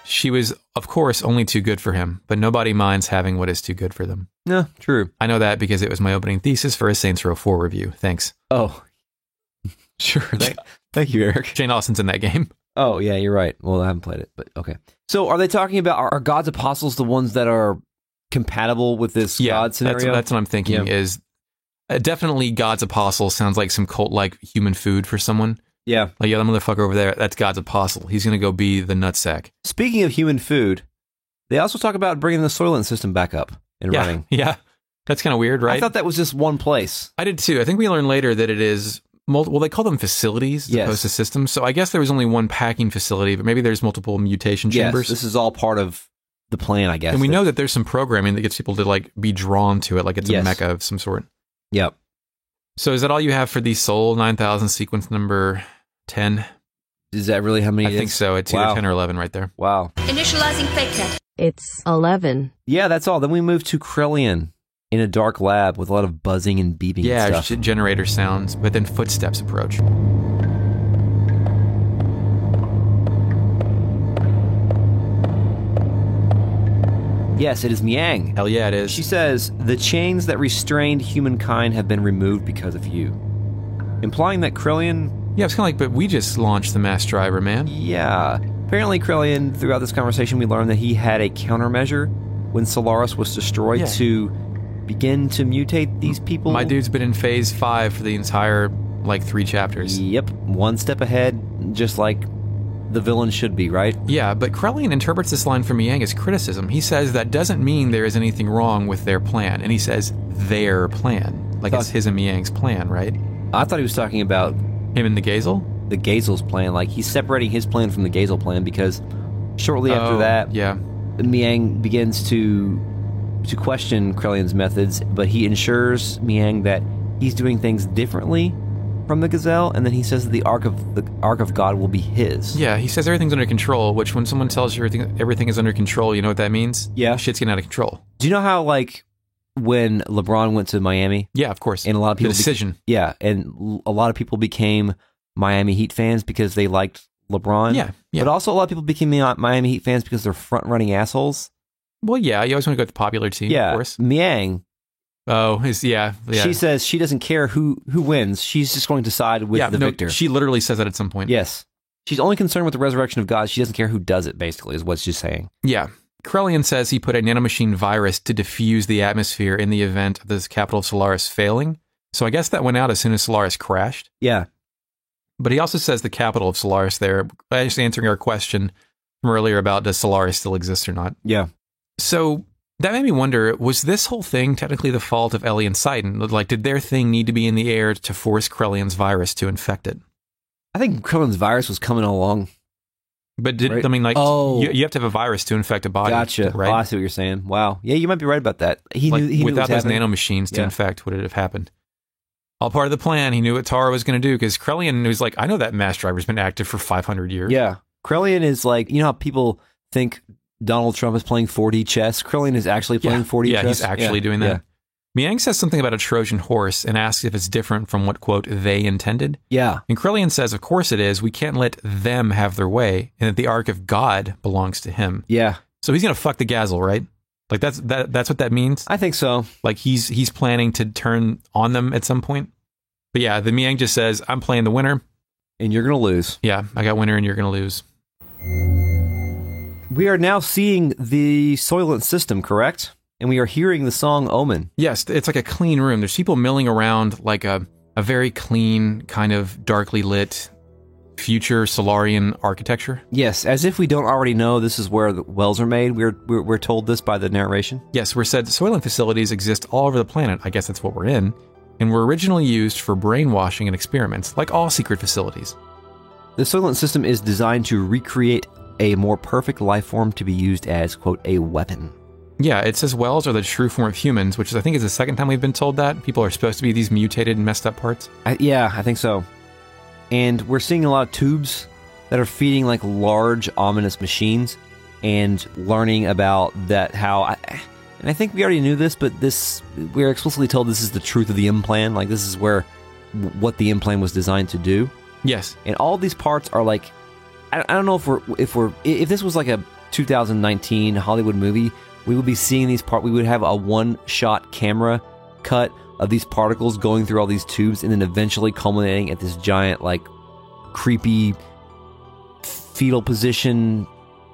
Speaker 1: She was, of course, only too good for him, but nobody minds having what is too good for them.
Speaker 2: No, true.
Speaker 1: I know that because it was my opening thesis for a Saints Row 4 review. Thanks.
Speaker 2: Oh.
Speaker 1: Sure.
Speaker 2: Thank you, Eric.
Speaker 1: Jane Austen's in that game.
Speaker 2: Oh, yeah, you're right. Well, I haven't played it, but okay. So are they talking about, are God's apostles the ones that are compatible with this God scenario?
Speaker 1: That's what I'm thinking is definitely God's apostles sounds like some cult-like human food for someone.
Speaker 2: Yeah.
Speaker 1: Like, yeah, that motherfucker over there, that's God's apostle. He's going to go be the nutsack.
Speaker 2: Speaking of human food, they also talk about bringing the Soylent system back up and running.
Speaker 1: Yeah. That's kind of weird, right?
Speaker 2: I thought that was just one place.
Speaker 1: I did too. I think we learned later that it is well, they call them facilities as opposed to systems. So I guess there was only one packing facility, but maybe there's multiple mutation chambers.
Speaker 2: Yes, this is all part of the plan, I guess.
Speaker 1: And we know that there's some programming that gets people to like be drawn to it, like it's a mecca of some sort.
Speaker 2: Yep.
Speaker 1: So is that all you have for the Soul 9000 sequence number 10?
Speaker 2: Is that really how many
Speaker 1: I
Speaker 2: it
Speaker 1: think
Speaker 2: is?
Speaker 1: so. It's either 10 or 11 right there.
Speaker 2: Wow.
Speaker 9: Initializing fake cat.
Speaker 4: It's 11.
Speaker 2: Yeah, that's all. Then we move to Krellian in a dark lab with a lot of buzzing and beeping and stuff.
Speaker 1: Generator sounds, but then footsteps approach.
Speaker 2: Yes, it is Miang.
Speaker 1: Hell yeah, it is.
Speaker 2: She says, the chains that restrained humankind have been removed because of you. Implying that Krellian...
Speaker 1: Yeah, it's kind of like, but we just launched the mass driver, man.
Speaker 2: Yeah. Apparently, Krellian, throughout this conversation, we learned that he had a countermeasure when Solaris was destroyed to begin to mutate these people.
Speaker 1: My dude's been in phase 5 for the entire, 3 chapters.
Speaker 2: Yep. One step ahead, just like the villain should be, right?
Speaker 1: Yeah, but Krellian interprets this line from Yang as criticism. He says that doesn't mean there is anything wrong with their plan. And he says their plan. Like it's his and Yang's plan, right?
Speaker 2: I thought he was talking about
Speaker 1: Him and the Gazel?
Speaker 2: The Gazel's plan. Like, he's separating his plan from the Gazel plan because shortly after that,
Speaker 1: yeah,
Speaker 2: Miang begins to question Krellion's methods, but he ensures Miang that he's doing things differently from the Gazelle, and then he says that the Ark of God will be his.
Speaker 1: Yeah, he says everything's under control, which when someone tells you everything is under control, you know what that means?
Speaker 2: Yeah.
Speaker 1: Shit's getting out of control.
Speaker 2: Do you know how, like, when LeBron went to Miami?
Speaker 1: Yeah, of course.
Speaker 2: And a lot of people...
Speaker 1: The decision.
Speaker 2: And a lot of people became Miami Heat fans because they liked LeBron.
Speaker 1: Yeah.
Speaker 2: But also a lot of people became Miami Heat fans because they're front-running assholes.
Speaker 1: Well, yeah, you always want to go with the popular team, of course.
Speaker 2: Miang...
Speaker 1: Oh, yeah.
Speaker 2: She says she doesn't care who wins. She's just going to side with the victor.
Speaker 1: She literally says that at some point.
Speaker 2: Yes. She's only concerned with the resurrection of God. She doesn't care who does it, basically, is what she's saying.
Speaker 1: Yeah. Krellion says he put a nanomachine virus to diffuse the atmosphere in the event of this capital of Solaris failing. So I guess that went out as soon as Solaris crashed.
Speaker 2: Yeah.
Speaker 1: But he also says the capital of Solaris there, actually answering our question from earlier about does Solaris still exist or not.
Speaker 2: Yeah.
Speaker 1: So... that made me wonder, was this whole thing technically the fault of Ellie and Sidon? Like, did their thing need to be in the air to force Krellion's virus to infect it?
Speaker 2: I think Krellion's virus was coming along.
Speaker 1: But
Speaker 2: right?
Speaker 1: I mean, like, you have to have a virus to infect a body.
Speaker 2: Gotcha.
Speaker 1: Right?
Speaker 2: Oh, I see what you're saying. Wow. Yeah, you might be right about that. He knew
Speaker 1: without those
Speaker 2: happening.
Speaker 1: nanomachines to infect, would it have happened? All part of the plan. He knew what Tara was going to do, because Krellion was like, I know that mass driver's been active for 500 years.
Speaker 2: Yeah. Krellion is like, you know how people think Donald Trump is playing 4D chess? Krellion is actually playing 4D chess?
Speaker 1: Yeah, he's actually doing that. Miang says something about a Trojan horse and asks if it's different from what, quote, they intended.
Speaker 2: Yeah.
Speaker 1: And Krellion says, of course it is. We can't let them have their way, and that the Ark of God belongs to him.
Speaker 2: Yeah.
Speaker 1: So he's going to fuck the Gazel, right? Like, that's what that means?
Speaker 2: I think so.
Speaker 1: Like, he's planning to turn on them at some point? But yeah, the Miang just says, I'm playing the winner.
Speaker 2: And you're going to lose.
Speaker 1: Yeah, I got winner and you're going to lose.
Speaker 2: We are now seeing the Soylent system, correct? And we are hearing the song Omen.
Speaker 1: Yes, it's like a clean room. There's people milling around like a very clean, kind of darkly lit future Solarian architecture.
Speaker 2: Yes, as if we don't already know this is where the wells are made. We're told this by the narration.
Speaker 1: Yes, we're said Soylent facilities exist all over the planet. I guess that's what we're in. And were originally used for brainwashing and experiments, like all secret facilities.
Speaker 2: The Soylent system is designed to recreate a more perfect life form to be used as, quote, a weapon.
Speaker 1: Yeah, it says wells are the true form of humans, which is, I think, is the second time we've been told that. People are supposed to be these mutated and messed up parts.
Speaker 2: Yeah, I think so. And we're seeing a lot of tubes that are feeding like large, ominous machines and learning about that and I think we already knew this, but we're explicitly told this is the truth of the implant. Like, this is what the implant was designed to do.
Speaker 1: Yes.
Speaker 2: And all these parts are like, I don't know if this was like a 2019 Hollywood movie, we would be seeing these parts. We would have a one-shot camera cut of these particles going through all these tubes and then eventually culminating at this giant, like, creepy, fetal position,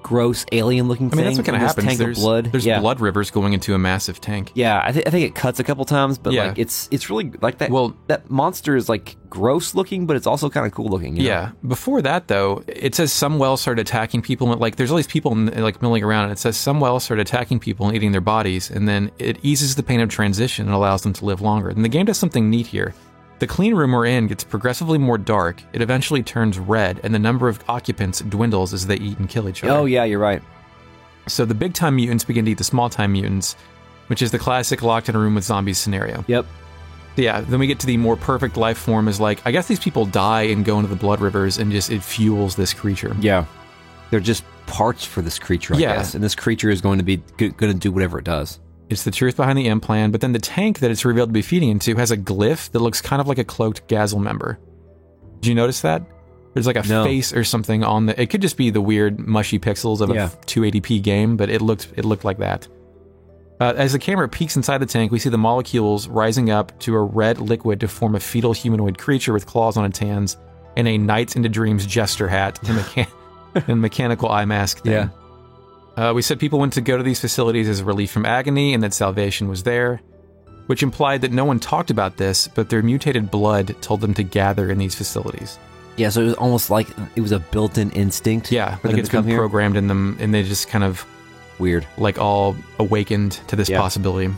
Speaker 2: gross alien-looking thing.
Speaker 1: I mean, that's what kind of happens.
Speaker 2: Tank of blood.
Speaker 1: There's blood rivers going into a massive tank.
Speaker 2: Yeah, I think it cuts a couple times, but like it's really like that.
Speaker 1: Well,
Speaker 2: that monster is like gross looking, but it's also kind of cool looking. You know?
Speaker 1: Yeah. Before that, though, it says some wells started attacking people. And, like, there's all these people like milling around, and it says some wells started attacking people and eating their bodies, and then it eases the pain of transition and allows them to live longer. And the game does something neat here. The clean room we're in gets progressively more dark. It eventually turns red, and the number of occupants dwindles as they eat and kill each other.
Speaker 2: Oh yeah, you're right.
Speaker 1: So the big-time mutants begin to eat the small-time mutants, which is the classic locked in a room with zombies scenario.
Speaker 2: Yep.
Speaker 1: Yeah, then we get to the more perfect life form is like, I guess these people die and go into the blood rivers and just, it fuels this creature.
Speaker 2: Yeah. They're just parts for this creature, I guess. And this creature is going to do whatever it does.
Speaker 1: It's the truth behind the implant, but then the tank that it's revealed to be feeding into has a glyph that looks kind of like a cloaked Gazel member. Did you notice that? There's like a face or something on it could just be the weird mushy pixels of a 280p game, but it looked like that. As the camera peeks inside the tank, we see the molecules rising up to a red liquid to form a fetal humanoid creature with claws on its hands and a Nights into Dreams jester hat and mechanical eye mask thing. Yeah. We said people went to go to these facilities as a relief from agony and that salvation was there, which implied that no one talked about this, but their mutated blood told them to gather in these facilities.
Speaker 2: Yeah, so it was almost like it was a built-in instinct.
Speaker 1: Yeah,
Speaker 2: for
Speaker 1: like
Speaker 2: them
Speaker 1: it's
Speaker 2: to come
Speaker 1: been
Speaker 2: here.
Speaker 1: programmed in them, and they just kind of
Speaker 2: weird,
Speaker 1: like all awakened to this possibility.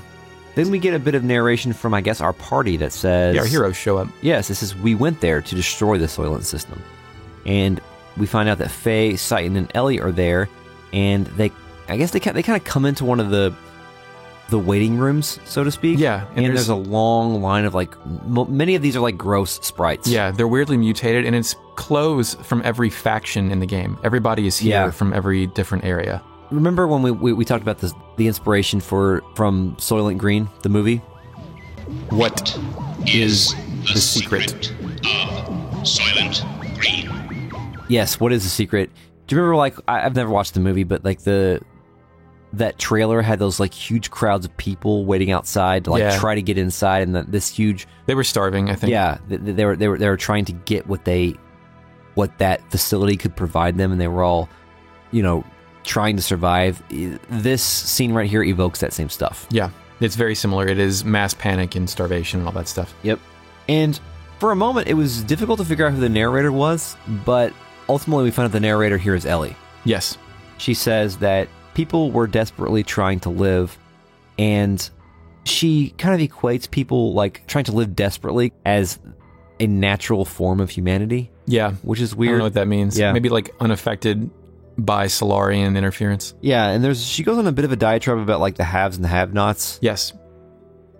Speaker 2: Then we get a bit of narration from, I guess, our party that says...
Speaker 1: Yeah, our heroes show up.
Speaker 2: Yes, this is, we went there to destroy the Soylent System. And we find out that Faye, Citan, and Ellie are there, and they kind of come into one of the waiting rooms, so to speak.
Speaker 1: Yeah.
Speaker 2: And there's a long line of, like, many of these are, like, gross sprites.
Speaker 1: Yeah, they're weirdly mutated, and it's clothes from every faction in the game. Everybody is here from every different area.
Speaker 2: Remember when we talked about the inspiration from Soylent Green, the movie?
Speaker 1: What is the secret
Speaker 13: of Soylent Green?
Speaker 2: Yes, what is the secret? Do you remember, like, I've never watched the movie, but, like, that trailer had those, like, huge crowds of people waiting outside to, like, try to get inside, and this huge...
Speaker 1: They were starving, I think.
Speaker 2: Yeah, they were trying to get what that facility could provide them, and they were all, you know, trying to survive. This scene right here evokes that same stuff.
Speaker 1: Yeah, it's very similar. It is mass panic and starvation and all that stuff.
Speaker 2: Yep. And for a moment, it was difficult to figure out who the narrator was, but ultimately we find out the narrator here is Ellie.
Speaker 1: Yes.
Speaker 2: She says that people were desperately trying to live, and she kind of equates people, like, trying to live desperately as a natural form of humanity.
Speaker 1: Yeah.
Speaker 2: Which is weird.
Speaker 1: I don't know what that means.
Speaker 2: Yeah.
Speaker 1: Maybe, like, unaffected by Solarian interference.
Speaker 2: Yeah, and she goes on a bit of a diatribe about, like, the haves and the have-nots.
Speaker 1: Yes.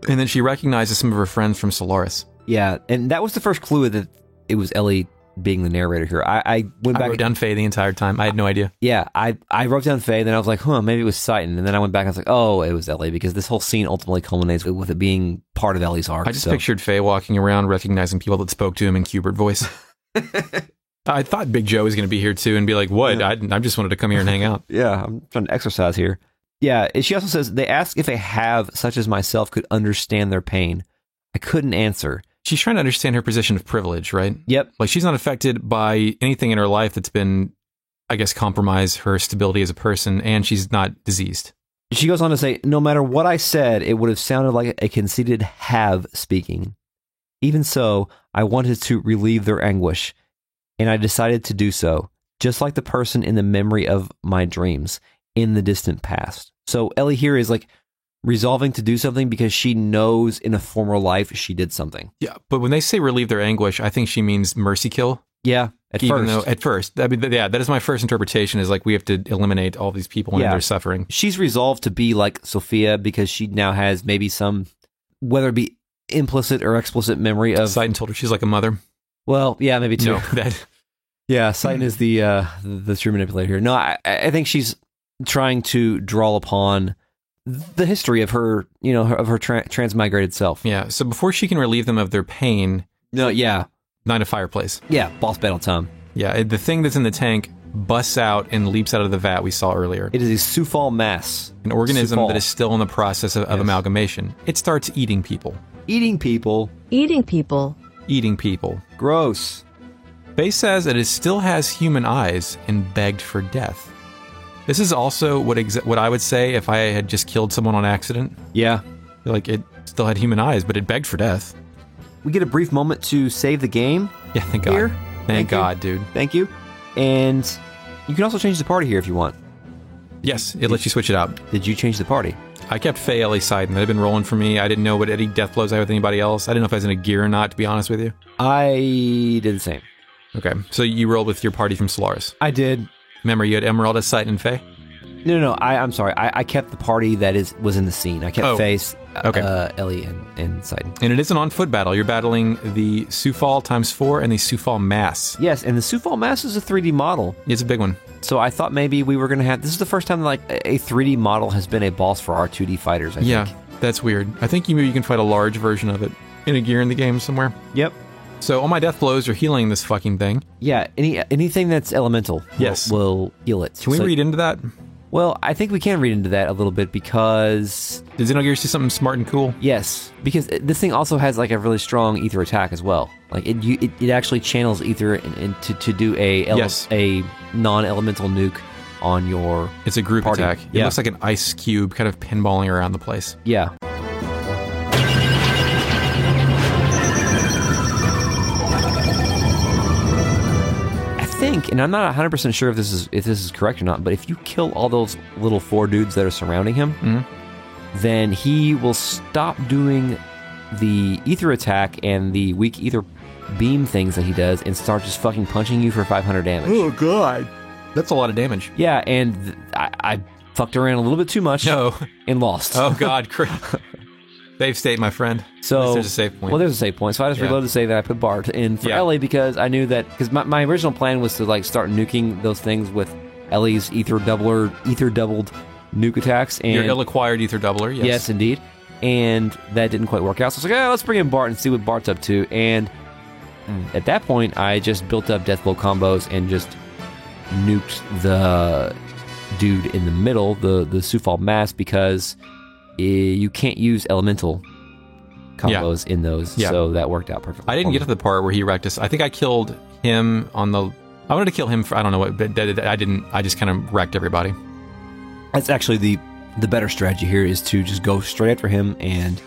Speaker 1: And then she recognizes some of her friends from Solaris.
Speaker 2: Yeah, and that was the first clue that it was Ellie being the narrator here. I went back...
Speaker 1: I wrote down Faye the entire time. I had no idea.
Speaker 2: Yeah, I wrote down Faye, then I was like, maybe it was Citan. And then I went back and I was like, oh, it was Ellie, because this whole scene ultimately culminates with it being part of Ellie's arc.
Speaker 1: I just pictured Faye walking around recognizing people that spoke to him in Q*bert voice. I thought Big Joe was going to be here too and be like, what? Yeah. I just wanted to come here and hang out.
Speaker 2: Yeah, I'm trying to exercise here. Yeah, she also says, they ask if a have such as myself could understand their pain. I couldn't answer.
Speaker 1: She's trying to understand her position of privilege, right?
Speaker 2: Yep.
Speaker 1: Like, she's not affected by anything in her life that's been, I guess, compromise her stability as a person, and she's not diseased.
Speaker 2: She goes on to say, no matter what I said, it would have sounded like a conceited have speaking. Even so, I wanted to relieve their anguish, and I decided to do so, just like the person in the memory of my dreams in the distant past. So Ellie here is like resolving to do something because she knows in a former life she did something.
Speaker 1: Yeah, but when they say relieve their anguish, I think she means mercy kill.
Speaker 2: Yeah, at first.
Speaker 1: I mean, yeah, that is my first interpretation, is like we have to eliminate all these people and their suffering.
Speaker 2: She's resolved to be like Sophia because she now has maybe some, whether it be implicit or explicit memory of...
Speaker 1: Citan told her she's like a mother.
Speaker 2: Well, yeah, maybe too.
Speaker 1: No, that...
Speaker 2: Yeah, Citan is the true manipulator here. No, I think she's trying to draw upon the history of her, you know, of her transmigrated self.
Speaker 1: Yeah, so before she can relieve them of their pain...
Speaker 2: No, yeah.
Speaker 1: Light a fireplace.
Speaker 2: Yeah, boss battle time.
Speaker 1: Yeah, the thing that's in the tank busts out and leaps out of the vat we saw earlier.
Speaker 2: It is a Sufal mass.
Speaker 1: An organism that is still in the process of amalgamation. It starts eating people.
Speaker 2: Eating people.
Speaker 4: Eating people.
Speaker 1: Eating people.
Speaker 2: Gross.
Speaker 1: Faye says that it still has human eyes and begged for death. This is also what I would say if I had just killed someone on accident.
Speaker 2: Yeah.
Speaker 1: Like, it still had human eyes, but it begged for death.
Speaker 2: We get a brief moment to save the game.
Speaker 1: Yeah, thank God.
Speaker 2: Here.
Speaker 1: Thank God, dude.
Speaker 2: Thank you. And you can also change the party here if you want.
Speaker 1: Yes, it lets you switch it out.
Speaker 2: Did you change the party?
Speaker 1: I kept Faye, Ellie, Citan. That had been rolling for me. I didn't know what any death blows I had with anybody else. I didn't know if I was in a gear or not, to be honest with you.
Speaker 2: I did the same.
Speaker 1: Okay, so you rolled with your party from Solaris.
Speaker 2: I did.
Speaker 1: Remember, you had Emerald, Citan, and Faye?
Speaker 2: No, I'm sorry. I kept the party that was in the scene. I kept Faye, Ellie, and Citan.
Speaker 1: And it is an on-foot battle. You're battling the Sufal ×4 and the Sufal mass.
Speaker 2: Yes, and the Sufal mass is a 3D model.
Speaker 1: It's a big one.
Speaker 2: So I thought maybe we were going to have... This is the first time like a 3D model has been a boss for our 2D fighters, I think.
Speaker 1: Yeah, that's weird. I think maybe you can fight a large version of it in a gear in the game somewhere.
Speaker 2: Yep.
Speaker 1: So all my death blows are healing this fucking thing.
Speaker 2: Yeah, anything that's elemental will heal it.
Speaker 1: Can we read into that?
Speaker 2: Well, I think we can read into that a little bit because...
Speaker 1: Does Xenogears do something smart and cool?
Speaker 2: Yes, because this thing also has like a really strong ether attack as well. Like it actually channels ether to do a non-elemental nuke on your
Speaker 1: It's a group
Speaker 2: party.
Speaker 1: attack. It looks like an ice cube kind of pinballing around the place.
Speaker 2: Yeah. And I'm not 100% sure if this is correct or not, but if you kill all those little 4 dudes that are surrounding him, then he will stop doing the ether attack and the weak ether beam things that he does and start just fucking punching you for 500 damage.
Speaker 1: Oh, God. That's a lot of damage.
Speaker 2: Yeah, and I fucked around a little bit too much and lost.
Speaker 1: Oh, God. Save state, my friend.
Speaker 2: So
Speaker 1: there's a save point.
Speaker 2: Well, there's a save point. So I just reloaded the save and I put Bart in for Ellie because I knew that, because my original plan was to like start nuking those things with Ellie's ether doubled nuke attacks. And
Speaker 1: your ill-acquired ether doubler, yes.
Speaker 2: Yes, indeed. And that didn't quite work out. So I was like, let's bring in Bart and see what Bart's up to. And at that point, I just built up death blow combos and just nuked the dude in the middle, the Sufal mass, because you can't use elemental combos in those. So that worked out perfectly.
Speaker 1: I didn't get to the part where he wrecked us. I think I killed him on the... I wanted to kill him for... I don't know what, but I didn't. I just kind of wrecked everybody.
Speaker 2: That's actually the better strategy here, is to just go straight after him and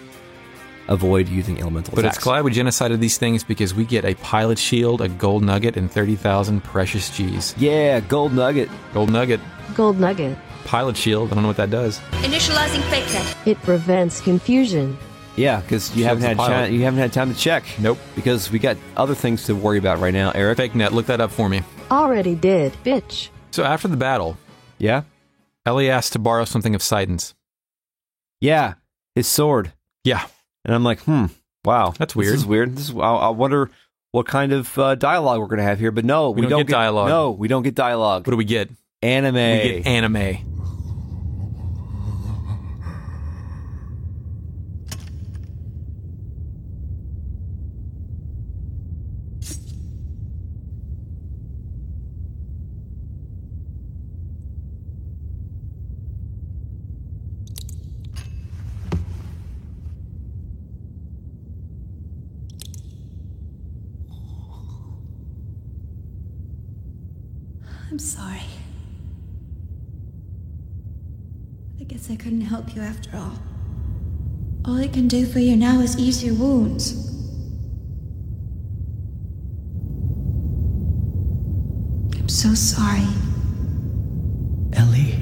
Speaker 2: avoid using elemental attacks.
Speaker 1: But it's glad we genocided these things because we get a pilot shield, a gold nugget, and 30,000 precious G's.
Speaker 2: Yeah, gold nugget.
Speaker 1: Gold nugget.
Speaker 4: Gold nugget.
Speaker 1: Pilot shield. I don't know what that does.
Speaker 14: Initializing fake net.
Speaker 4: It prevents confusion.
Speaker 2: Yeah, because you haven't had time to check.
Speaker 1: Nope.
Speaker 2: Because we got other things to worry about right now, Eric.
Speaker 1: Fake net. Look that up for me.
Speaker 4: Already did, bitch.
Speaker 1: So after the battle,
Speaker 2: Ellie
Speaker 1: asked to borrow something of Sidon's.
Speaker 2: Yeah, his sword.
Speaker 1: Yeah.
Speaker 2: And I'm like, wow.
Speaker 1: That's weird.
Speaker 2: This is weird. I wonder what kind of dialogue we're going to have here. But no, we don't get
Speaker 1: dialogue.
Speaker 2: No, we don't get dialogue.
Speaker 1: What do we get?
Speaker 2: Anime.
Speaker 1: We get anime.
Speaker 15: I'm sorry. I guess I couldn't help you after all. All I can do for you now is ease your wounds. I'm so sorry.
Speaker 12: Ellie.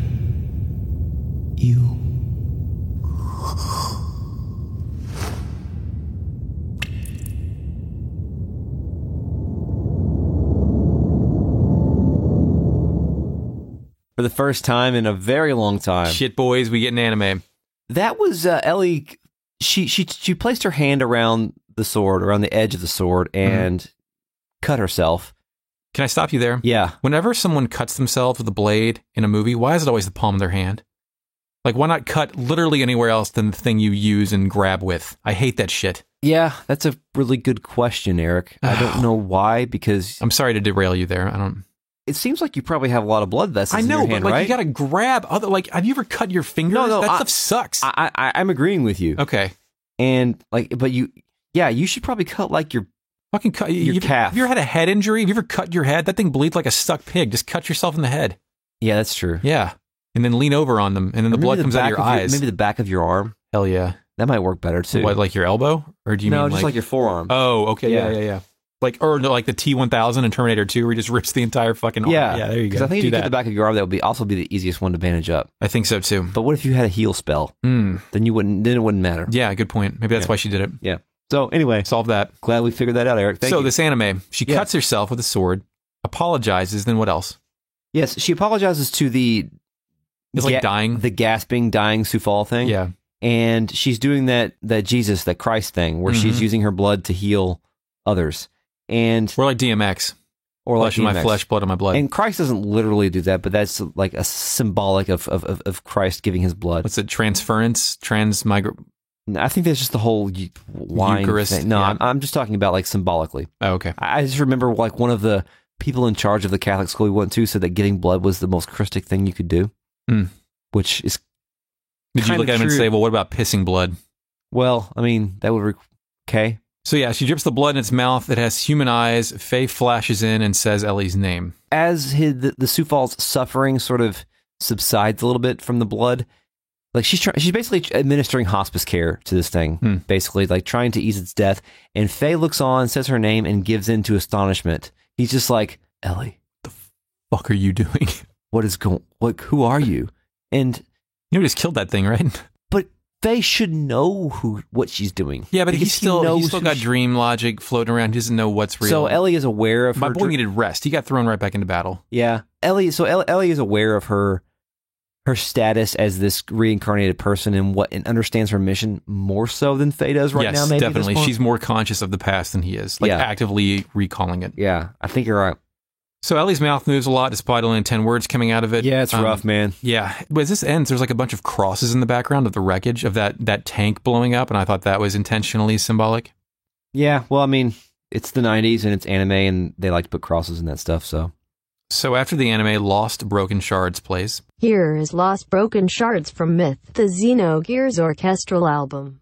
Speaker 12: You.
Speaker 2: For the first time in a very long time.
Speaker 1: Shit, boys, we get an anime.
Speaker 2: That was Ellie. She placed her hand around the sword, around the edge of the sword, and cut herself.
Speaker 1: Can I stop you there?
Speaker 2: Yeah.
Speaker 1: Whenever someone cuts themselves with a blade in a movie, why is it always the palm of their hand? Like, why not cut literally anywhere else than the thing you use and grab with? I hate that shit.
Speaker 2: Yeah, that's a really good question, Eric. I don't know why, because...
Speaker 1: I'm sorry to derail you there. I don't...
Speaker 2: It seems like you probably have a lot of blood vessels in your hand,
Speaker 1: but
Speaker 2: right?
Speaker 1: You gotta grab other... Like, have you ever cut your fingers?
Speaker 2: No,
Speaker 1: that stuff sucks.
Speaker 2: I'm agreeing with you.
Speaker 1: Okay.
Speaker 2: And, like, but you should probably cut, like, your...
Speaker 1: Fucking cut
Speaker 2: your calf.
Speaker 1: Have you ever had a head injury? Have you ever cut your head? That thing bleeds like a stuck pig. Just cut yourself in the head.
Speaker 2: Yeah, that's true.
Speaker 1: Yeah. And then lean over on them, and then the blood comes out of your eyes.
Speaker 2: Maybe the back of your arm.
Speaker 1: Hell yeah.
Speaker 2: That might work better, too.
Speaker 1: What, like your elbow? Or do you mean
Speaker 2: just like your forearm.
Speaker 1: Oh, okay. Yeah. Like, or like the T-1000 in Terminator 2, where he just rips the entire fucking arm.
Speaker 2: Yeah,
Speaker 1: there you go.
Speaker 2: Because I think if you cut the back of your arm, that would also be the easiest one to bandage up.
Speaker 1: I think so, too.
Speaker 2: But what if you had a heal spell? Then it wouldn't matter.
Speaker 1: Yeah, good point. Maybe that's why she did it.
Speaker 2: Yeah. So, anyway.
Speaker 1: Solve that.
Speaker 2: Glad we figured that out, Eric. Thank you.
Speaker 1: So, this anime, she cuts herself with a sword, apologizes, then what else?
Speaker 2: Yes, she apologizes to the...
Speaker 1: It's like dying?
Speaker 2: The gasping, dying Sufal thing.
Speaker 1: Yeah.
Speaker 2: And she's doing that Jesus, that Christ thing, where she's using her blood to heal others. And
Speaker 1: or like DMX.
Speaker 2: Or
Speaker 1: flesh
Speaker 2: like
Speaker 1: in my flesh, blood in my blood.
Speaker 2: And Christ doesn't literally do that, but that's like a symbolic of Christ giving his blood.
Speaker 1: What's it? Transference?
Speaker 2: I think that's just the whole wine
Speaker 1: Eucharist
Speaker 2: thing. No, I'm just talking about like symbolically.
Speaker 1: Oh, okay.
Speaker 2: I just remember like one of the people in charge of the Catholic school we went to said that getting blood was the most Christic thing you could do. Which is
Speaker 1: Did you look at him and say, well, what about pissing blood?
Speaker 2: Well, I mean, that would... Okay.
Speaker 1: So yeah, she drips the blood in its mouth. It has human eyes. Faye flashes in and says Ellie's name.
Speaker 2: As the Sufal's suffering sort of subsides a little bit from the blood, like she's basically administering hospice care to this thing, basically, like trying to ease its death. And Faye looks on, says her name, and gives in to astonishment. He's just like, Ellie,
Speaker 1: what the fuck are you doing?
Speaker 2: Who are you? And
Speaker 1: you just killed that thing, right?
Speaker 2: But Faye should know what she's doing.
Speaker 1: Yeah, but
Speaker 2: because
Speaker 1: he's still
Speaker 2: knows
Speaker 1: got dream logic floating around. He doesn't know what's real.
Speaker 2: So Ellie is aware of
Speaker 1: My
Speaker 2: her.
Speaker 1: boy needed rest. He got thrown right back into battle.
Speaker 2: Yeah, Ellie. So Ellie is aware of her status as this reincarnated person and understands her mission more so than Faye does right now. Maybe
Speaker 1: Definitely. She's more conscious of the past than he is. Actively recalling it.
Speaker 2: Yeah, I think you're right.
Speaker 1: So Ellie's mouth moves a lot despite only 10 words coming out of it.
Speaker 2: Yeah, it's rough, man.
Speaker 1: Yeah. But as this ends, there's like a bunch of crosses in the background of the wreckage of that tank blowing up, and I thought that was intentionally symbolic.
Speaker 2: Yeah, well, I mean, it's the 90s and it's anime, and they like to put crosses in that stuff, so...
Speaker 1: So after the anime, Lost Broken Shards plays.
Speaker 4: Here is Lost Broken Shards from Myth, the Xenogears orchestral album.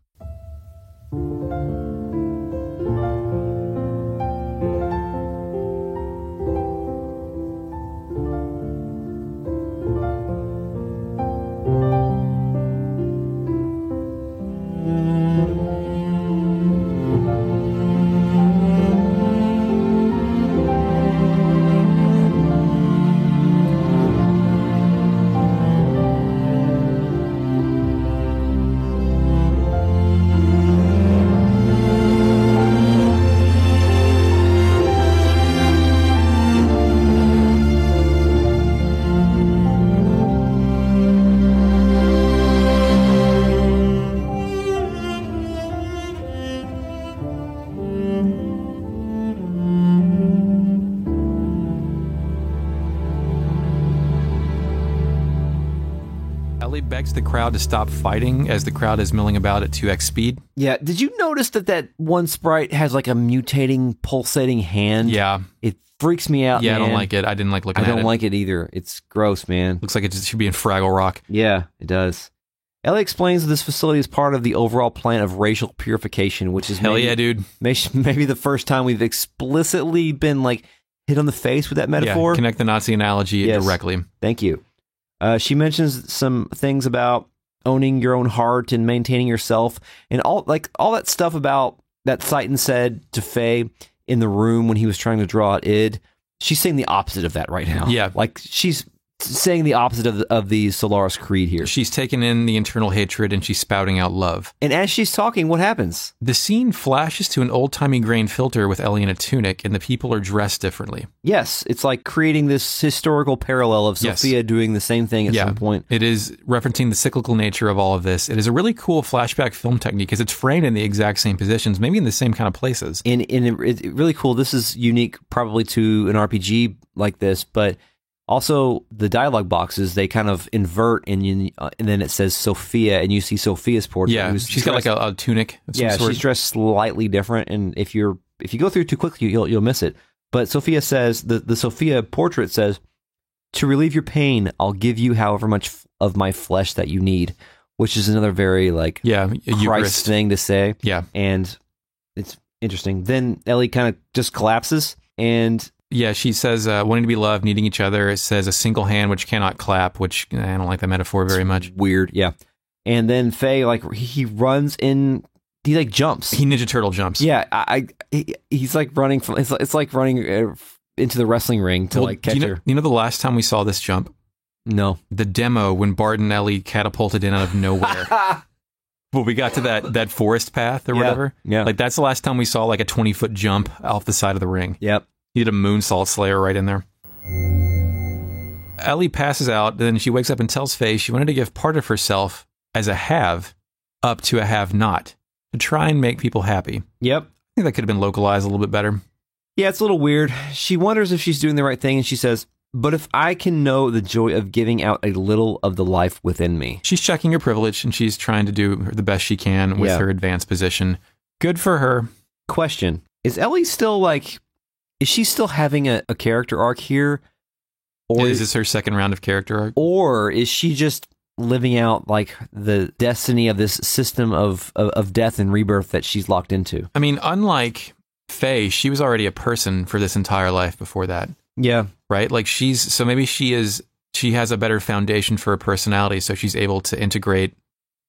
Speaker 1: Ellie begs the crowd to stop fighting as the crowd is milling about at 2x speed.
Speaker 2: Yeah, did you notice that one sprite has like a mutating, pulsating hand?
Speaker 1: Yeah.
Speaker 2: It freaks me out,
Speaker 1: Yeah,
Speaker 2: man.
Speaker 1: I don't like it. I didn't like looking at it.
Speaker 2: I don't like it either. It's gross, man.
Speaker 1: Looks like it should be in Fraggle Rock.
Speaker 2: Yeah, it does. Ellie explains that this facility is part of the overall plan of racial purification, which is
Speaker 1: Hell yeah, dude.
Speaker 2: Maybe the first time we've explicitly been like hit on the face with that metaphor.
Speaker 1: Yeah, connect the Nazi analogy directly.
Speaker 2: Thank you. She mentions some things about owning your own heart and maintaining yourself, and all that stuff about that Citan said to Faye in the room when he was trying to draw out id. She's saying the opposite of that right now.
Speaker 1: Yeah,
Speaker 2: like she's saying the opposite of the Solaris Creed here.
Speaker 1: She's taken in the internal hatred and she's spouting out love.
Speaker 2: And as she's talking, what happens?
Speaker 1: The scene flashes to an old-timey grain filter with Ellie in a tunic, and the people are dressed differently.
Speaker 2: Yes, it's like creating this historical parallel of Sophia doing the same thing at some point.
Speaker 1: It is referencing the cyclical nature of all of this. It is a really cool flashback film technique because it's framed in the exact same positions, maybe in the same kind of places.
Speaker 2: And it's really cool. This is unique probably to an RPG like this, but also the dialogue boxes, they kind of invert and then it says Sophia and you see Sophia's portrait.
Speaker 1: Yeah, she's got like a tunic of some sort.
Speaker 2: She's dressed slightly different, and if you go through too quickly, you'll miss it. But Sophia says, the Sophia portrait says, "To relieve your pain, I'll give you however much of my flesh that you need," which is another very Christ thing to say.
Speaker 1: Yeah.
Speaker 2: And it's interesting. Then Ellie kind of just collapses, and
Speaker 1: yeah, she says, wanting to be loved, needing each other. It says a single hand which cannot clap, which I don't like that metaphor very much.
Speaker 2: Weird, yeah. And then Faye, he runs in, he jumps.
Speaker 1: He Ninja Turtle jumps.
Speaker 2: Yeah, he's like running from, it's like running into the wrestling ring to catch her.
Speaker 1: You know the last time we saw this jump?
Speaker 2: No.
Speaker 1: The demo when Bart and Ellie catapulted in out of nowhere. Well, we got to that forest path or whatever.
Speaker 2: Yeah.
Speaker 1: Like that's the last time we saw like a 20-foot jump off the side of the ring.
Speaker 2: Yep.
Speaker 1: He did a moonsault slayer right in there. Ellie passes out, then she wakes up and tells Faye she wanted to give part of herself as a have up to a have not to try and make people happy.
Speaker 2: Yep.
Speaker 1: I think that could have been localized a little bit better.
Speaker 2: Yeah, it's a little weird. She wonders if she's doing the right thing, and she says, "But if I can know the joy of giving out a little of the life within me."
Speaker 1: She's checking her privilege, and she's trying to do the best she can with her advanced position. Good for her.
Speaker 2: Question. Is Ellie still is she still having a character arc here?
Speaker 1: Or is this her second round of character arc?
Speaker 2: Or is she just living out the destiny of this system of death and rebirth that she's locked into?
Speaker 1: I mean, unlike Faye, she was already a person for this entire life before that.
Speaker 2: Yeah.
Speaker 1: Right? So maybe she has a better foundation for her personality, so she's able to integrate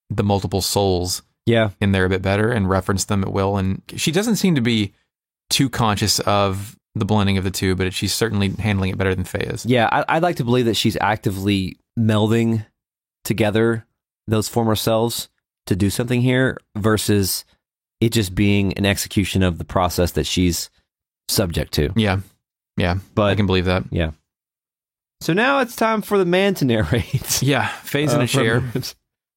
Speaker 1: the multiple souls in there a bit better and reference them at will. And she doesn't seem to be too conscious of the blending of the two, but she's certainly handling it better than Faye is.
Speaker 2: Yeah, I'd like to believe that she's actively melding together those former selves to do something here versus it just being an execution of the process that she's subject to.
Speaker 1: Yeah. But I can believe that.
Speaker 2: Yeah. So now it's time for the man to narrate.
Speaker 1: Yeah, Faye's in a chair.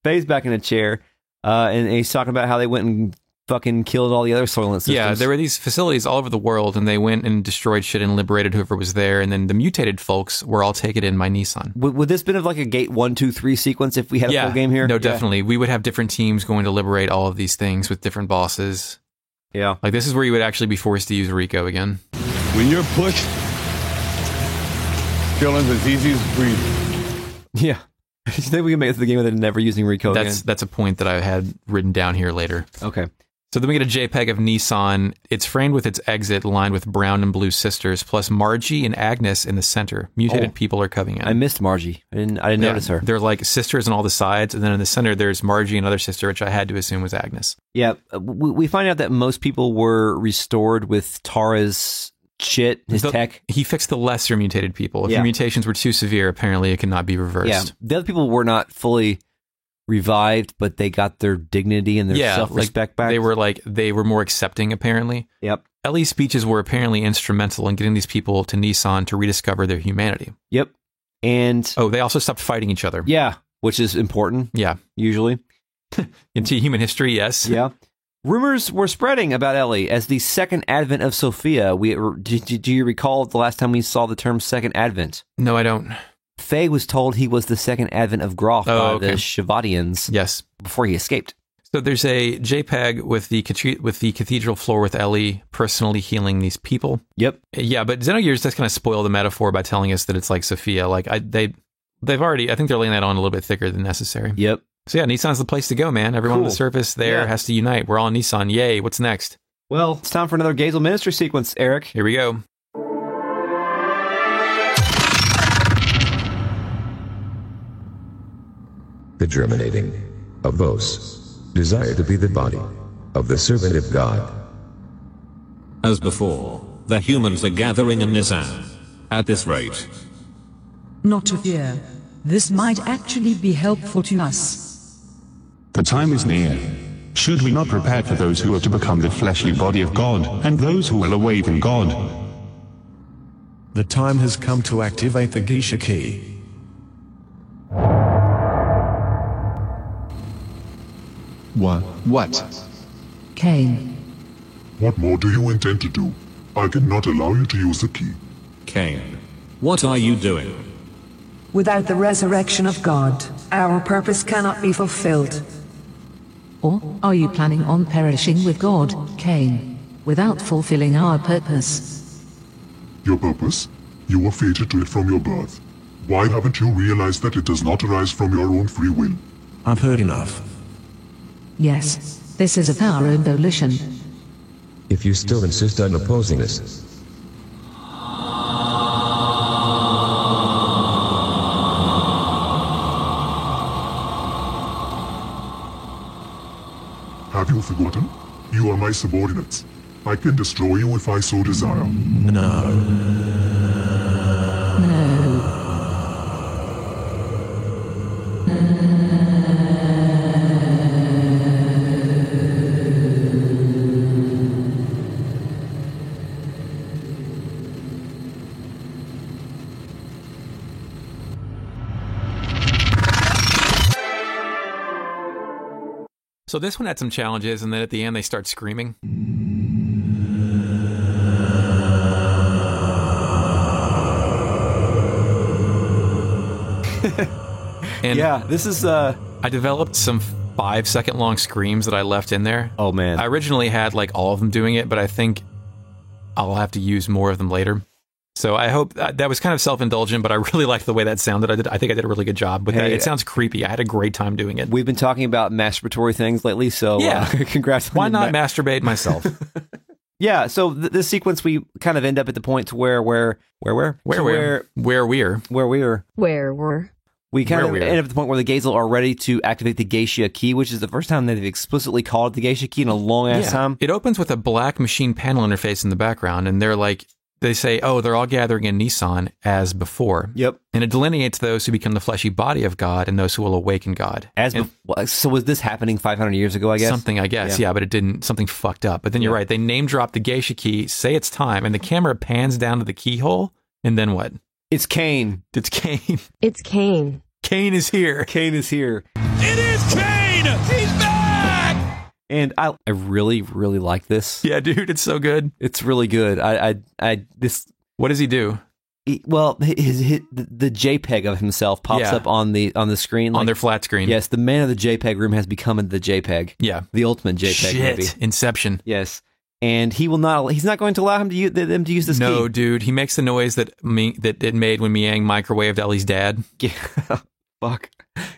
Speaker 2: Faye's back in a chair, and he's talking about how they went and fucking killed all the other Soylent systems.
Speaker 1: Yeah, there were these facilities all over the world, and they went and destroyed shit and liberated whoever was there, and then the mutated folks were all taken in by Nissan.
Speaker 2: Would this been of like a Gate 1, 2, 3 sequence if we had a full game here?
Speaker 1: No, definitely. We would have different teams going to liberate all of these things with different bosses.
Speaker 2: Yeah.
Speaker 1: Like, this is where you would actually be forced to use Rico again.
Speaker 14: When you're pushed, killing's as easy as breathing.
Speaker 2: Yeah. I think we can make it to the game without never using Rico again.
Speaker 1: That's a point that I had written down here later.
Speaker 2: Okay.
Speaker 1: So then we get a JPEG of Nissan. It's framed with its exit lined with brown and blue sisters, plus Margie and Agnes in the center. Mutated people are coming in.
Speaker 2: I missed Margie. I didn't notice her.
Speaker 1: They're like sisters on all the sides, and then in the center there's Margie, another sister, which I had to assume was Agnes.
Speaker 2: Yeah, we find out that most people were restored with Tara's shit, his tech.
Speaker 1: He fixed the lesser mutated people. If
Speaker 2: Yeah.
Speaker 1: your mutations were too severe, apparently it could not be reversed.
Speaker 2: Yeah, the other people were not fully revived, but they got their dignity and their self-respect back.
Speaker 1: They were more accepting, apparently.
Speaker 2: Yep.
Speaker 1: Ellie's speeches were apparently instrumental in getting these people to Nissan to rediscover their humanity.
Speaker 2: Yep. And
Speaker 1: they also stopped fighting each other.
Speaker 2: Yeah, which is important.
Speaker 1: Yeah.
Speaker 2: Usually.
Speaker 1: Into human history, yes.
Speaker 2: Yeah. Rumors were spreading about Ellie as the second advent of Sophia. Do you recall the last time we saw the term second advent?
Speaker 1: No, I don't.
Speaker 2: Faye was told he was the second advent of Groth by the Shavadians.
Speaker 1: Yes.
Speaker 2: Before he escaped.
Speaker 1: So there's a JPEG with the cathedral floor with Ellie personally healing these people.
Speaker 2: Yep.
Speaker 1: Yeah, but Xenogears does kind of spoil the metaphor by telling us that it's like Sophia. Like they've already, I think they're laying that on a little bit thicker than necessary.
Speaker 2: Yep.
Speaker 1: So yeah, Nissan's the place to go, man. Everyone on the surface there has to unite. We're all on Nissan. Yay. What's next?
Speaker 2: Well, it's time for another Gazel Ministry sequence, Eric.
Speaker 1: Here we go.
Speaker 10: The germinating of Vos, desire to be the body of the servant of God.
Speaker 7: As before, the humans are gathering in Nizam. At this rate,
Speaker 6: Not to fear. This might actually be helpful to us.
Speaker 11: The time is near. Should we not prepare for those who are to become the fleshly body of God, and those who will await in God?
Speaker 12: The time has come to activate the Geisha key.
Speaker 8: What?
Speaker 9: Cain.
Speaker 3: What more do you intend to do? I cannot allow you to use the key.
Speaker 7: Cain, what are you doing?
Speaker 5: Without the resurrection of God, our purpose cannot be fulfilled.
Speaker 9: Or are you planning on perishing with God, Cain, without fulfilling our purpose?
Speaker 3: Your purpose? You were fated to it from your birth. Why haven't you realized that it does not arise from your own free will?
Speaker 12: I've heard enough.
Speaker 9: Yes, this is of our own volition.
Speaker 10: If you still insist on opposing us,
Speaker 3: Have you forgotten? You are my subordinates. I can destroy you if I so desire.
Speaker 1: So this one had some challenges, and then at the end they start screaming. And
Speaker 2: yeah, this is
Speaker 1: I developed some 5-second long screams that I left in there.
Speaker 2: Oh man.
Speaker 1: I originally had like all of them doing it, but I think I'll have to use more of them later. So I hope that was kind of self-indulgent, but I really liked the way that sounded. I think I did a really good job with that. It sounds creepy. I had a great time doing it.
Speaker 2: We've been talking about masturbatory things lately, so
Speaker 1: yeah.
Speaker 2: Congrats.
Speaker 1: Why not masturbate myself?
Speaker 2: Yeah, so this sequence we kind of end up at the point to where we kind of end up at the point where the Gazel are ready to activate the Geisha key, which is the first time that they've explicitly called it the Geisha key in a long ass time.
Speaker 1: It opens with a black machine panel interface in the background, and they're like they say, oh, they're all gathering in Nissan as before.
Speaker 2: Yep.
Speaker 1: And it delineates those who become the fleshy body of God and those who will awaken God.
Speaker 2: So was this happening 500 years ago, I guess?
Speaker 1: Something, I guess, yeah, but it didn't, something fucked up. But then you're right, they name drop the geisha key, say it's time, and the camera pans down to the keyhole, and then what?
Speaker 2: It's Cain.
Speaker 1: It's Cain.
Speaker 4: It's Cain.
Speaker 1: Cain is here.
Speaker 2: Cain is here.
Speaker 16: It is Cain! He's back!
Speaker 2: And I really, really like this.
Speaker 1: Yeah, dude, it's so good.
Speaker 2: It's really good.
Speaker 1: What does he do?
Speaker 2: The JPEG of himself pops up on the screen.
Speaker 1: On their flat screen.
Speaker 2: Yes, the man of the JPEG room has become the JPEG.
Speaker 1: Yeah.
Speaker 2: The ultimate JPEG movie.
Speaker 1: Inception.
Speaker 2: Yes. And he's not going to allow them to use this key.
Speaker 1: No, dude. He makes the noise that it made when Miang microwaved Ellie's dad.
Speaker 2: Yeah. Fuck.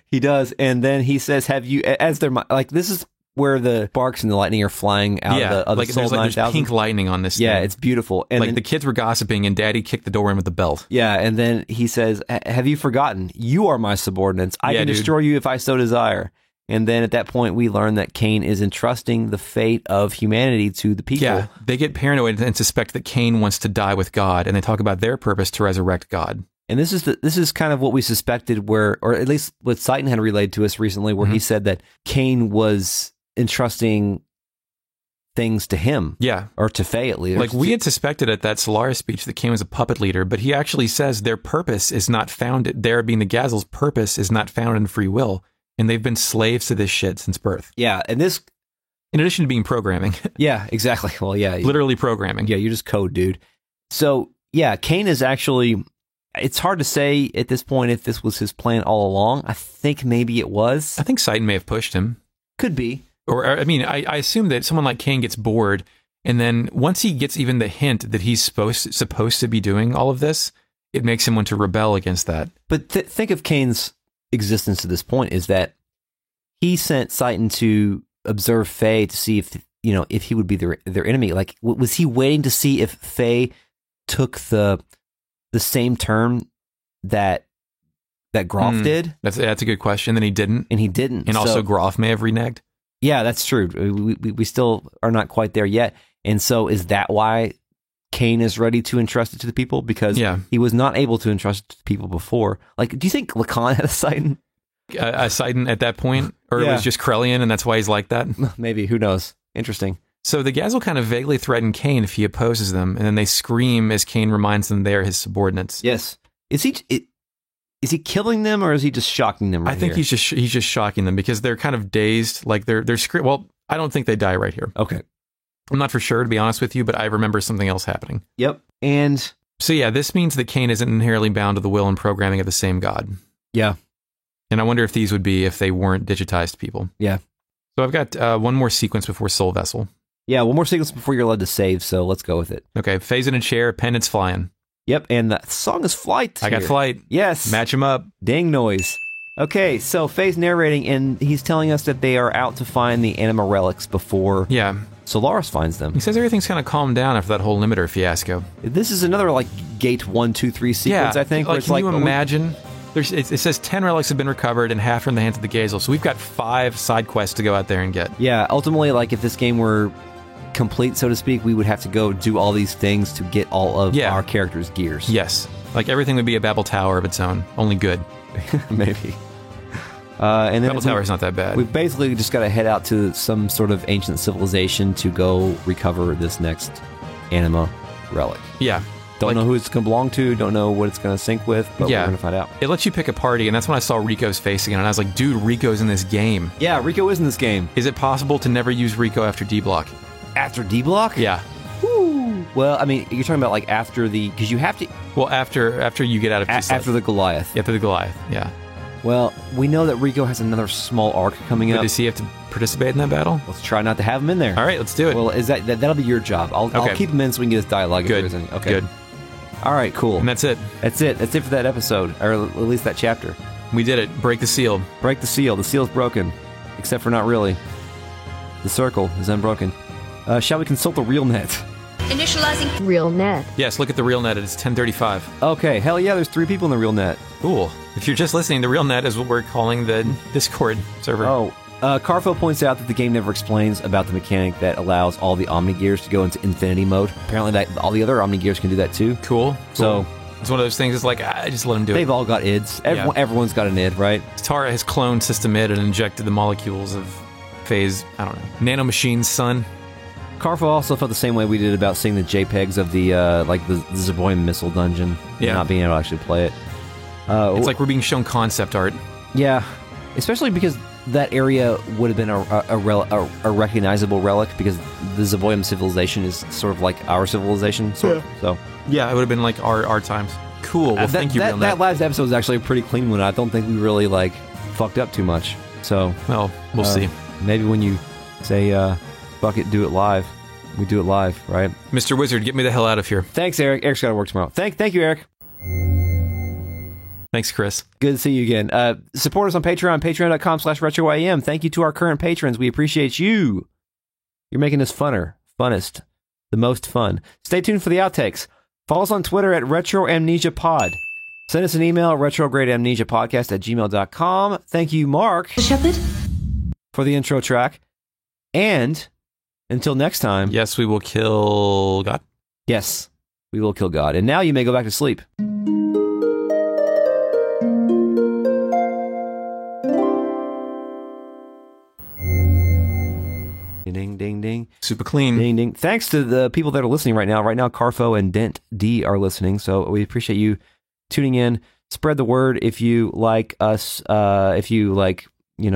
Speaker 2: He does. And then he says, have you, as they're like, this is where the sparks and the lightning are flying out of the Soul 9000.
Speaker 1: There's pink lightning on this
Speaker 2: Yeah,
Speaker 1: thing.
Speaker 2: it's beautiful. And then,
Speaker 1: the kids were gossiping and Daddy kicked the door in with the belt.
Speaker 2: Yeah, and then he says, have you forgotten? You are my subordinates. I can destroy you if I so desire. And then at that point, we learn that Cain is entrusting the fate of humanity to the people.
Speaker 1: Yeah, they get paranoid and suspect that Cain wants to die with God, and they talk about their purpose to resurrect God.
Speaker 2: And this is kind of what we suspected, or at least what Satan had relayed to us recently, where he said that Cain was entrusting things to him.
Speaker 1: Yeah.
Speaker 2: Or to Faye, at least.
Speaker 1: Like, we had suspected at that Solaris speech that Cain was a puppet leader, but he actually says their purpose is not found, there being the Gazelles' purpose is not found in free will, and they've been slaves to this shit since birth.
Speaker 2: Yeah, and this...
Speaker 1: In addition to being programming.
Speaker 2: Yeah, exactly. Well, yeah.
Speaker 1: Literally programming.
Speaker 2: Yeah, you're just code, dude. So, yeah, Cain is actually... It's hard to say at this point if this was his plan all along. I think maybe it was.
Speaker 1: I think Satan may have pushed him.
Speaker 2: Could be.
Speaker 1: Or, I mean, I assume that someone like Cain gets bored, and then once he gets even the hint that he's supposed to be doing all of this, it makes him want to rebel against that.
Speaker 2: But think of Cain's existence to this point is that he sent Satan to observe Faye to see if he would be their enemy. Like, was he waiting to see if Faye took the same turn that Groff did?
Speaker 1: That's a good question. Then he didn't. And also Groff may have reneged.
Speaker 2: Yeah, that's true. We still are not quite there yet. And so is that why Cain is ready to entrust it to the people? Because he was not able to entrust it to the people before. Like, do you think Lacan had a Satan?
Speaker 1: A Satan at that point? Or it was just Krellian and that's why he's like that?
Speaker 2: Maybe. Who knows? Interesting.
Speaker 1: So the Gazelle kind of vaguely threaten Cain if he opposes them, and then they scream as Cain reminds them they are his subordinates.
Speaker 2: Yes. Is he killing them, or is he just shocking them
Speaker 1: I think he's just shocking them because they're kind of dazed. Like they're well, I don't think they die right here.
Speaker 2: Okay.
Speaker 1: I'm not for sure, to be honest with you, but I remember something else happening.
Speaker 2: Yep. And
Speaker 1: so yeah, this means that Cain isn't inherently bound to the will and programming of the same God.
Speaker 2: Yeah.
Speaker 1: And I wonder if these would be if they weren't digitized people.
Speaker 2: Yeah.
Speaker 1: So I've got one more sequence before Soul Vessel.
Speaker 2: Yeah, one more sequence before you're allowed to save, so let's go with it.
Speaker 1: Okay, Faye's in a chair, pendants flying.
Speaker 2: Yep, and the song is Flight.
Speaker 1: I got Flight.
Speaker 2: Yes.
Speaker 1: Match him up.
Speaker 2: Ding noise. Okay, so Faye's narrating, and he's telling us that they are out to find the anima relics before Solaris finds them.
Speaker 1: He says everything's kind of calmed down after that whole limiter fiasco.
Speaker 2: This is another, like, gate 1, 2, 3 sequence, I think.
Speaker 1: Like, can you imagine? It says 10 relics have been recovered and half are in the hands of the Gazelle, so we've got 5 side quests to go out there and get.
Speaker 2: Yeah, ultimately, like, if this game were complete, so to speak, we would have to go do all these things to get all of our characters' gears.
Speaker 1: Yes. Like, everything would be a Babel Tower of its own. Only good.
Speaker 2: Maybe. And then
Speaker 1: Babel Tower is not that bad.
Speaker 2: We've basically just got to head out to some sort of ancient civilization to go recover this next anima relic.
Speaker 1: Yeah.
Speaker 2: Don't know who it's going to belong to, don't know what it's going to sync with, but we're going to find out.
Speaker 1: It lets you pick a party, and that's when I saw Rico's face again, and I was like, dude, Rico's in this game.
Speaker 2: Yeah, Rico is in this game.
Speaker 1: Is it possible to never use Rico after D-Block?
Speaker 2: After D-Block?
Speaker 1: Yeah.
Speaker 2: Woo. Well, I mean, you're talking about like after the... Because you have to...
Speaker 1: Well, after you get out of...
Speaker 2: After the Goliath.
Speaker 1: After the Goliath, yeah.
Speaker 2: Well, we know that Rico has another small arc coming up.
Speaker 1: Does he have to participate in that battle?
Speaker 2: Let's try not to have him in there.
Speaker 1: All right, let's do it.
Speaker 2: Well, that'll be your job. I'll keep him in so we can get his dialogue.
Speaker 1: Good.
Speaker 2: Okay.
Speaker 1: Good.
Speaker 2: All right, cool.
Speaker 1: And that's it.
Speaker 2: That's it for that episode, or at least that chapter.
Speaker 1: We did it. Break the seal.
Speaker 2: Break the seal. The seal's broken. Except for not really. The circle is unbroken. Shall we consult the RealNet?
Speaker 15: Initializing
Speaker 4: RealNet.
Speaker 1: Yes, look at the RealNet. It's 1035.
Speaker 2: Okay, hell yeah, there's 3 people in the RealNet.
Speaker 1: Cool. If you're just listening, the RealNet is what we're calling the Discord server.
Speaker 2: Oh, Carfo points out that the game never explains about the mechanic that allows all the Omni Gears to go into infinity mode. Apparently, that all the other Omni Gears can do that too.
Speaker 1: Cool.
Speaker 2: So
Speaker 1: it's one of those things. It's like just let them do it.
Speaker 2: They've all got ids. Everyone's got an id, right?
Speaker 1: Tara has cloned System Id and injected the molecules of Phase. I don't know. Nanomachines, son.
Speaker 2: Carfo also felt the same way we did about seeing the JPEGs of the Zeboyim missile dungeon. And not being able to actually play it.
Speaker 1: It's like we're being shown concept art.
Speaker 2: Yeah, especially because that area would have been a recognizable relic because the Zeboyim civilization is sort of like our civilization. So
Speaker 1: yeah, it would have been like our times. Cool. Well, thank you.
Speaker 2: That last episode was actually a pretty clean one. I don't think we really fucked up too much. So
Speaker 1: we'll see.
Speaker 2: Maybe when you say fuck it, do it live. We do it live, right?
Speaker 1: Mr. Wizard, get me the hell out of here.
Speaker 2: Thanks, Eric. Eric's got to work tomorrow. Thank you, Eric.
Speaker 1: Thanks, Chris.
Speaker 2: Good to see you again. Support us on Patreon, patreon.com/RetroYM. Thank you to our current patrons. We appreciate you. You're making this funnest, the most fun. Stay tuned for the outtakes. Follow us on Twitter at RetroAmnesiaPod. Send us an email, retrogradeamnesiapodcast@gmail.com. Thank you, Mark,
Speaker 15: Shepard,
Speaker 2: for the intro track. And until next time.
Speaker 1: Yes, we will kill God.
Speaker 2: Yes, we will kill God. And now you may go back to sleep. Ding, ding, ding.
Speaker 1: Super clean.
Speaker 2: Ding, ding. Thanks to the people that are listening right now. Right now, Carfo and Dent D are listening. So we appreciate you tuning in. Spread the word if you like us. If you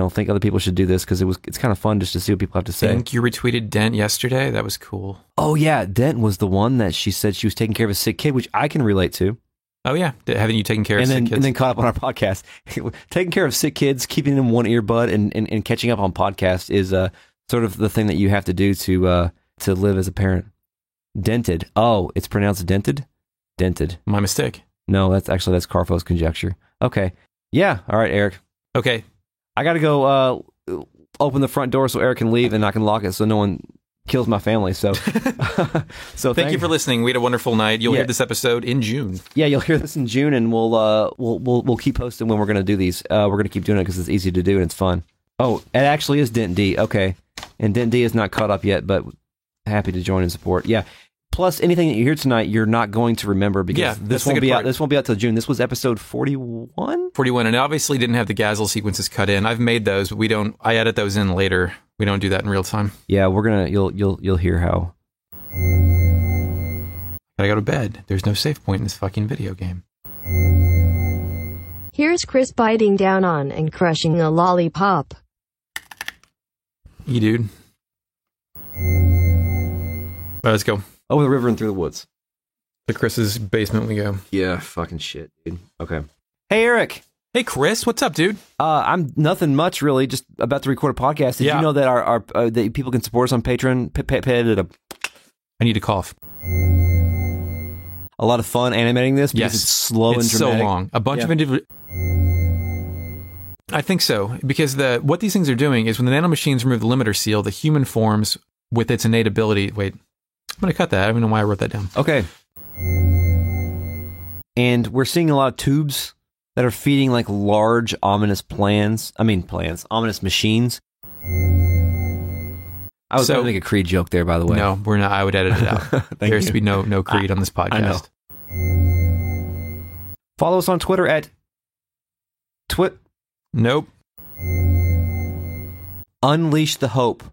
Speaker 2: think other people should do this because it's kind of fun just to see what people have to say.
Speaker 1: I think you retweeted Dent yesterday. That was cool.
Speaker 2: Oh yeah, Dent was the one that she said she was taking care of a sick kid, which I can relate to.
Speaker 1: Oh yeah, haven't you taken care of sick kids?
Speaker 2: And then caught up on our podcast. Taking care of sick kids, keeping them one earbud, and catching up on podcasts is sort of the thing that you have to do to live as a parent. Dented. Oh, it's pronounced dented? Dented.
Speaker 1: My mistake.
Speaker 2: No, that's Carfo's conjecture. Okay. Yeah. All right, Eric.
Speaker 1: Okay.
Speaker 2: I got to go open the front door so Eric can leave and I can lock it so no one kills my family. So
Speaker 1: thank you for listening. We had a wonderful night. You'll hear this episode in June.
Speaker 2: Yeah, you'll hear this in June, and we'll keep posting when we're going to do these. We're going to keep doing it because it's easy to do and it's fun. Oh, it actually is Dent D. Okay. And Dent D is not caught up yet, but happy to join and support. Yeah. Plus, anything that you hear tonight, you're not going to remember because this won't be out. This won't be out till June. This was episode 41.
Speaker 1: 41, and it obviously didn't have the Gazel sequences cut in. I've made those, but we don't. I edit those in later. We don't do that in real time.
Speaker 2: Yeah, we're gonna. You'll hear how.
Speaker 1: Gotta go to bed. There's no save point in this fucking video game.
Speaker 4: Here's Chris biting down on and crushing a lollipop.
Speaker 1: You dude. All right, let's go.
Speaker 2: Over the river and through the woods.
Speaker 1: To Chris's basement we go.
Speaker 2: Yeah, fucking shit, dude. Okay. Hey, Eric.
Speaker 1: Hey, Chris. What's up, dude?
Speaker 2: I'm nothing much, really. Just about to record a podcast. Did you know that our that people can support us on Patreon?
Speaker 1: I need to cough.
Speaker 2: A lot of fun animating this because it's slow and dramatic.
Speaker 1: So long. A bunch of individual. I think so, because what these things are doing is when the nanomachines remove the limiter seal, the human forms with its innate ability. Wait, I'm going to cut that. I don't even know why I wrote that down.
Speaker 2: Okay. And we're seeing a lot of tubes that are feeding like large, ominous ominous machines. I was going to make a Creed joke there, by the way.
Speaker 1: No, we're not. I would edit it out. There has to be no Creed on this podcast.
Speaker 2: I know. Follow us on Twitter at
Speaker 1: Nope.
Speaker 2: Unleash the Hope.